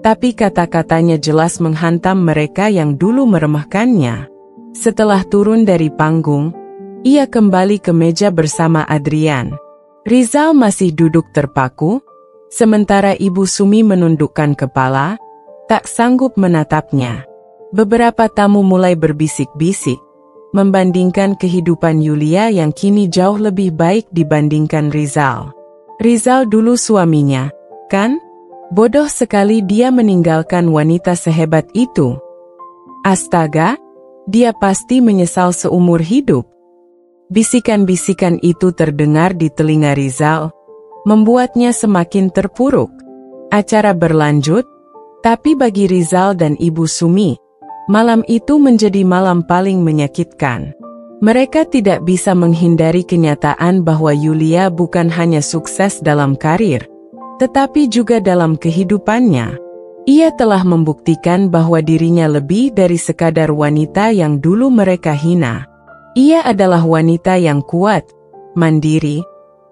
tapi kata-katanya jelas menghantam mereka yang dulu meremehkannya. Setelah turun dari panggung, ia kembali ke meja bersama Adrian. Rizal masih duduk terpaku, sementara Ibu Sumi menundukkan kepala, tak sanggup menatapnya. Beberapa tamu mulai berbisik-bisik, membandingkan kehidupan Yulia yang kini jauh lebih baik dibandingkan Rizal. Rizal dulu suaminya, kan? Bodoh sekali dia meninggalkan wanita sehebat itu. Astaga, dia pasti menyesal seumur hidup. Bisikan-bisikan itu terdengar di telinga Rizal, membuatnya semakin terpuruk. Acara berlanjut, tapi bagi Rizal dan Ibu Sumi, malam itu menjadi malam paling menyakitkan. Mereka tidak bisa menghindari kenyataan bahwa Yulia bukan hanya sukses dalam karir, tetapi juga dalam kehidupannya. Ia telah membuktikan bahwa dirinya lebih dari sekadar wanita yang dulu mereka hina. Ia adalah wanita yang kuat, mandiri,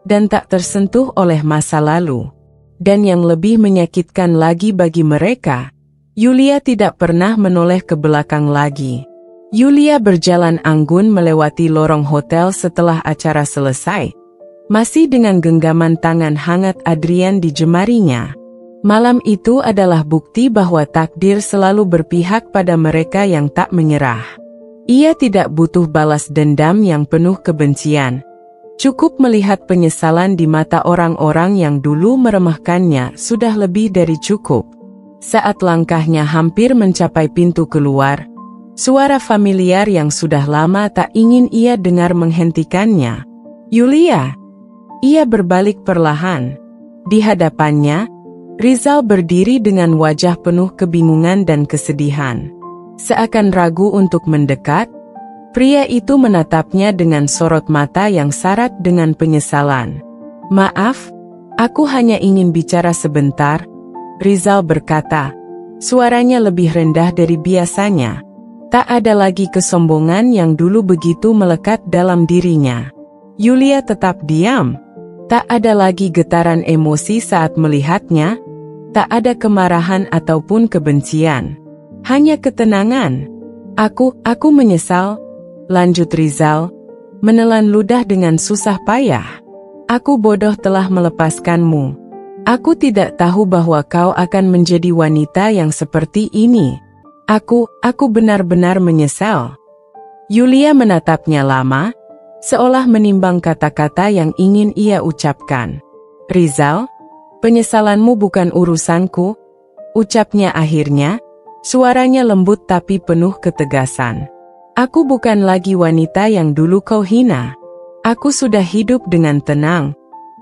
dan tak tersentuh oleh masa lalu. Dan yang lebih menyakitkan lagi bagi mereka, Yulia tidak pernah menoleh ke belakang lagi. Yulia berjalan anggun melewati lorong hotel setelah acara selesai, masih dengan genggaman tangan hangat Adrian di jemarinya. Malam itu adalah bukti bahwa takdir selalu berpihak pada mereka yang tak menyerah. Ia tidak butuh balas dendam yang penuh kebencian. Cukup melihat penyesalan di mata orang-orang yang dulu meremehkannya sudah lebih dari cukup. Saat langkahnya hampir mencapai pintu keluar, suara familiar yang sudah lama tak ingin ia dengar menghentikannya. "Yulia!" Ia berbalik perlahan. Di hadapannya, Rizal berdiri dengan wajah penuh kebingungan dan kesedihan. Seakan ragu untuk mendekat, pria itu menatapnya dengan sorot mata yang syarat dengan penyesalan. "Maaf, aku hanya ingin bicara sebentar," Rizal berkata. Suaranya lebih rendah dari biasanya. Tak ada lagi kesombongan yang dulu begitu melekat dalam dirinya. Yulia tetap diam. Tak ada lagi getaran emosi saat melihatnya. Tak ada kemarahan ataupun kebencian. Hanya ketenangan. Aku menyesal, lanjut Rizal, menelan ludah dengan susah payah. Aku bodoh telah melepaskanmu. Aku tidak tahu bahwa kau akan menjadi wanita yang seperti ini. Aku benar-benar menyesal. Yulia menatapnya lama, seolah menimbang kata-kata yang ingin ia ucapkan. Rizal, penyesalanmu bukan urusanku, ucapnya akhirnya, suaranya lembut tapi penuh ketegasan. Aku bukan lagi wanita yang dulu kau hina. Aku sudah hidup dengan tenang,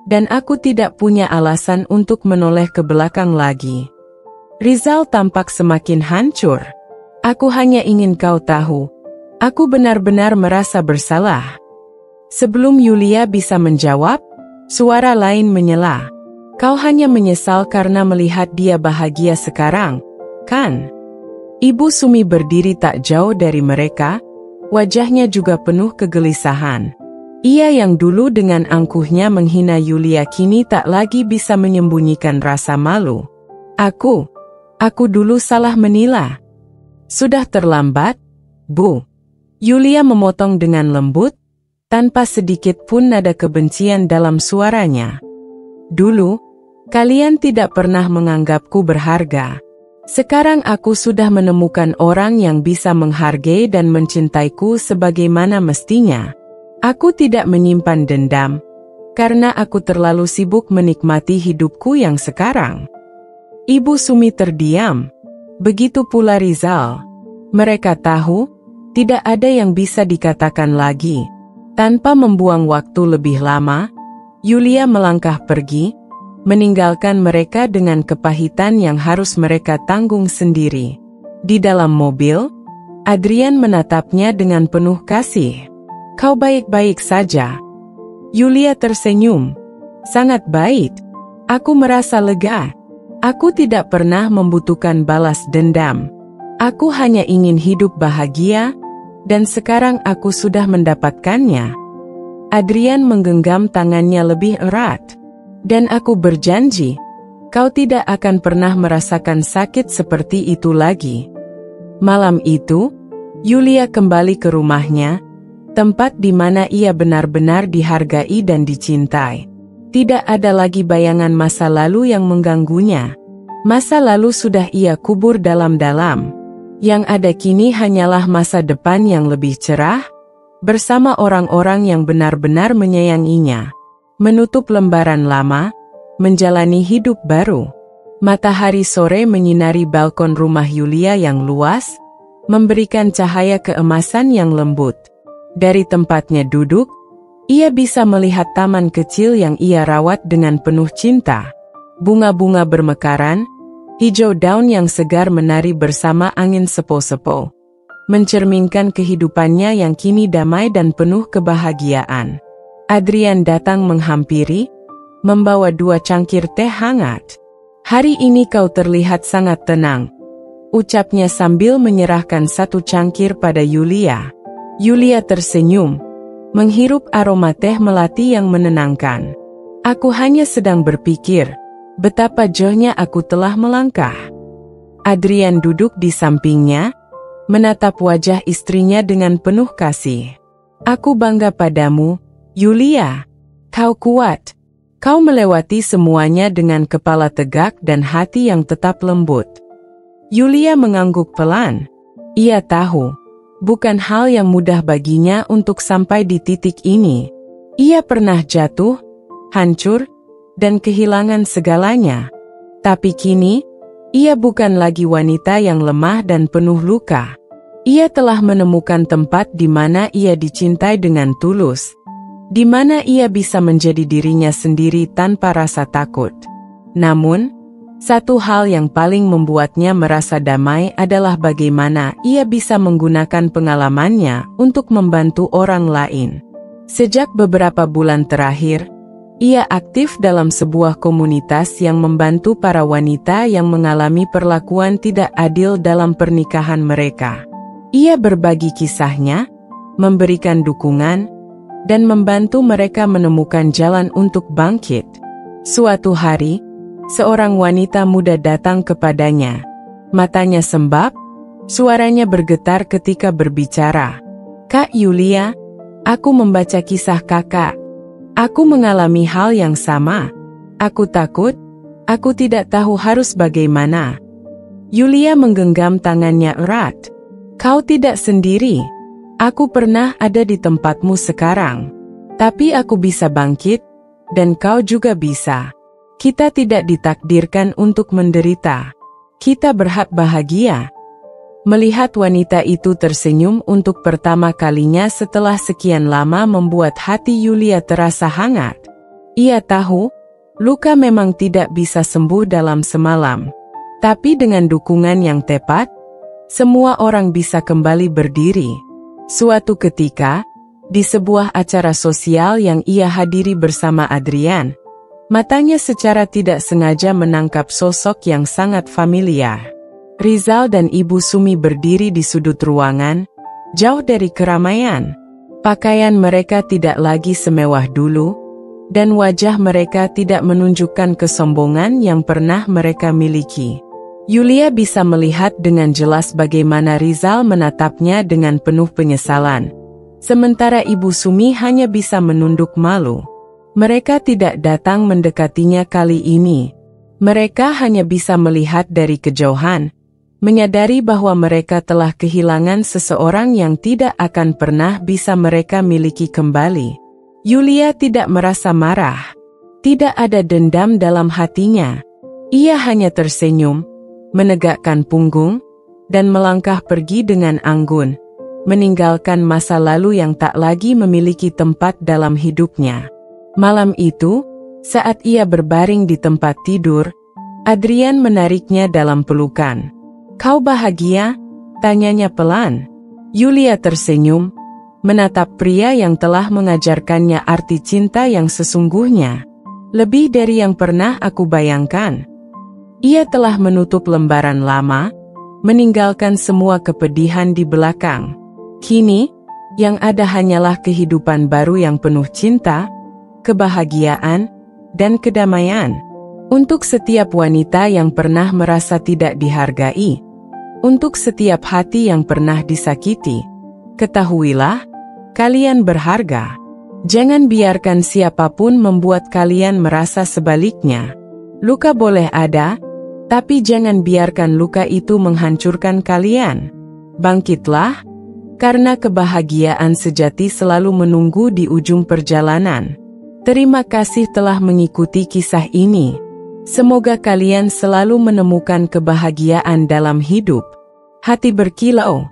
dan aku tidak punya alasan untuk menoleh ke belakang lagi. Rizal tampak semakin hancur. Aku hanya ingin kau tahu, aku benar-benar merasa bersalah. Sebelum Yulia bisa menjawab, suara lain menyela. Kau hanya menyesal karena melihat dia bahagia sekarang, kan? Ibu Sumi berdiri tak jauh dari mereka, wajahnya juga penuh kegelisahan. Ia yang dulu dengan angkuhnya menghina Yulia kini tak lagi bisa menyembunyikan rasa malu. Aku dulu salah menilai. Sudah terlambat, Bu. Yulia memotong dengan lembut, tanpa sedikit pun nada kebencian dalam suaranya. Dulu, kalian tidak pernah menganggapku berharga. Sekarang aku sudah menemukan orang yang bisa menghargai dan mencintaiku sebagaimana mestinya. Aku tidak menyimpan dendam, karena aku terlalu sibuk menikmati hidupku yang sekarang. Ibu Sumi terdiam. Begitu pula Rizal. Mereka tahu, tidak ada yang bisa dikatakan lagi. Tanpa membuang waktu lebih lama, Yulia melangkah pergi, meninggalkan mereka dengan kepahitan yang harus mereka tanggung sendiri. Di dalam mobil, Adrian menatapnya dengan penuh kasih. Kau baik-baik saja. Yulia tersenyum. Sangat baik. Aku merasa lega. Aku tidak pernah membutuhkan balas dendam. Aku hanya ingin hidup bahagia, dan sekarang aku sudah mendapatkannya. Adrian menggenggam tangannya lebih erat. Dan aku berjanji, kau tidak akan pernah merasakan sakit seperti itu lagi. Malam itu, Yulia kembali ke rumahnya, tempat di mana ia benar-benar dihargai dan dicintai. Tidak ada lagi bayangan masa lalu yang mengganggunya. Masa lalu sudah ia kubur dalam-dalam. Yang ada kini hanyalah masa depan yang lebih cerah, bersama orang-orang yang benar-benar menyayanginya. Menutup lembaran lama, menjalani hidup baru. Matahari sore menyinari balkon rumah Yulia yang luas, memberikan cahaya keemasan yang lembut. Dari tempatnya duduk, ia bisa melihat taman kecil yang ia rawat dengan penuh cinta. Bunga-bunga bermekaran, hijau daun yang segar menari bersama angin sepo-sepo, mencerminkan kehidupannya yang kini damai dan penuh kebahagiaan. Adrian datang menghampiri, membawa 2 cangkir teh hangat. Hari ini kau terlihat sangat tenang, ucapnya sambil menyerahkan 1 cangkir pada Yulia. Yulia tersenyum, menghirup aroma teh melati yang menenangkan. Aku hanya sedang berpikir, betapa jauhnya aku telah melangkah. Adrian duduk di sampingnya, menatap wajah istrinya dengan penuh kasih. Aku bangga padamu, Yulia. Kau kuat. Kau melewati semuanya dengan kepala tegak dan hati yang tetap lembut. Yulia mengangguk pelan. Ia tahu, bukan hal yang mudah baginya untuk sampai di titik ini. Ia pernah jatuh, hancur, dan kehilangan segalanya. Tapi kini, ia bukan lagi wanita yang lemah dan penuh luka. Ia telah menemukan tempat di mana ia dicintai dengan tulus, di mana ia bisa menjadi dirinya sendiri tanpa rasa takut. Namun, satu hal yang paling membuatnya merasa damai adalah bagaimana ia bisa menggunakan pengalamannya untuk membantu orang lain. Sejak beberapa bulan terakhir, ia aktif dalam sebuah komunitas yang membantu para wanita yang mengalami perlakuan tidak adil dalam pernikahan mereka. Ia berbagi kisahnya, memberikan dukungan, dan membantu mereka menemukan jalan untuk bangkit. Suatu hari, seorang wanita muda datang kepadanya. Matanya sembab, Suaranya bergetar ketika berbicara. Kak Yulia, aku membaca kisah kakak. Aku mengalami hal yang sama. Aku takut, aku tidak tahu harus bagaimana. Yulia menggenggam tangannya erat. Kau tidak sendiri. Aku pernah ada di tempatmu sekarang. Tapi aku bisa bangkit, dan kau juga bisa. Kita tidak ditakdirkan untuk menderita. Kita berhak bahagia. Melihat wanita itu tersenyum untuk pertama kalinya setelah sekian lama membuat hati Yulia terasa hangat. Ia tahu, luka memang tidak bisa sembuh dalam semalam. Tapi dengan dukungan yang tepat, semua orang bisa kembali berdiri. Suatu ketika, di sebuah acara sosial yang ia hadiri bersama Adrian, matanya secara tidak sengaja menangkap sosok yang sangat familiar. Rizal dan Ibu Sumi berdiri di sudut ruangan, jauh dari keramaian. Pakaian mereka tidak lagi semewah dulu, dan wajah mereka tidak menunjukkan kesombongan yang pernah mereka miliki. Yulia bisa melihat dengan jelas bagaimana Rizal menatapnya dengan penuh penyesalan, sementara Ibu Sumi hanya bisa menunduk malu. Mereka tidak datang mendekatinya kali ini. Mereka hanya bisa melihat dari kejauhan, menyadari bahwa mereka telah kehilangan seseorang yang tidak akan pernah bisa mereka miliki kembali. Yulia tidak merasa marah. Tidak ada dendam dalam hatinya. Ia hanya tersenyum, menegakkan punggung, dan melangkah pergi dengan anggun, meninggalkan masa lalu yang tak lagi memiliki tempat dalam hidupnya. Malam itu, saat ia berbaring di tempat tidur, Adrian menariknya dalam pelukan. Kau bahagia? Tanyanya pelan. Yulia tersenyum, menatap pria yang telah mengajarkannya arti cinta yang sesungguhnya. Lebih dari yang pernah aku bayangkan. Ia telah menutup lembaran lama, meninggalkan semua kepedihan di belakang. Kini, yang ada hanyalah kehidupan baru yang penuh cinta, kebahagiaan, dan kedamaian. Untuk setiap wanita yang pernah merasa tidak dihargai, untuk setiap hati yang pernah disakiti, ketahuilah, kalian berharga. Jangan biarkan siapapun membuat kalian merasa sebaliknya. Luka boleh ada, tapi jangan biarkan luka itu menghancurkan kalian. Bangkitlah, karena kebahagiaan sejati selalu menunggu di ujung perjalanan. Terima kasih telah mengikuti kisah ini. Semoga kalian selalu menemukan kebahagiaan dalam hidup. Hati berkilau.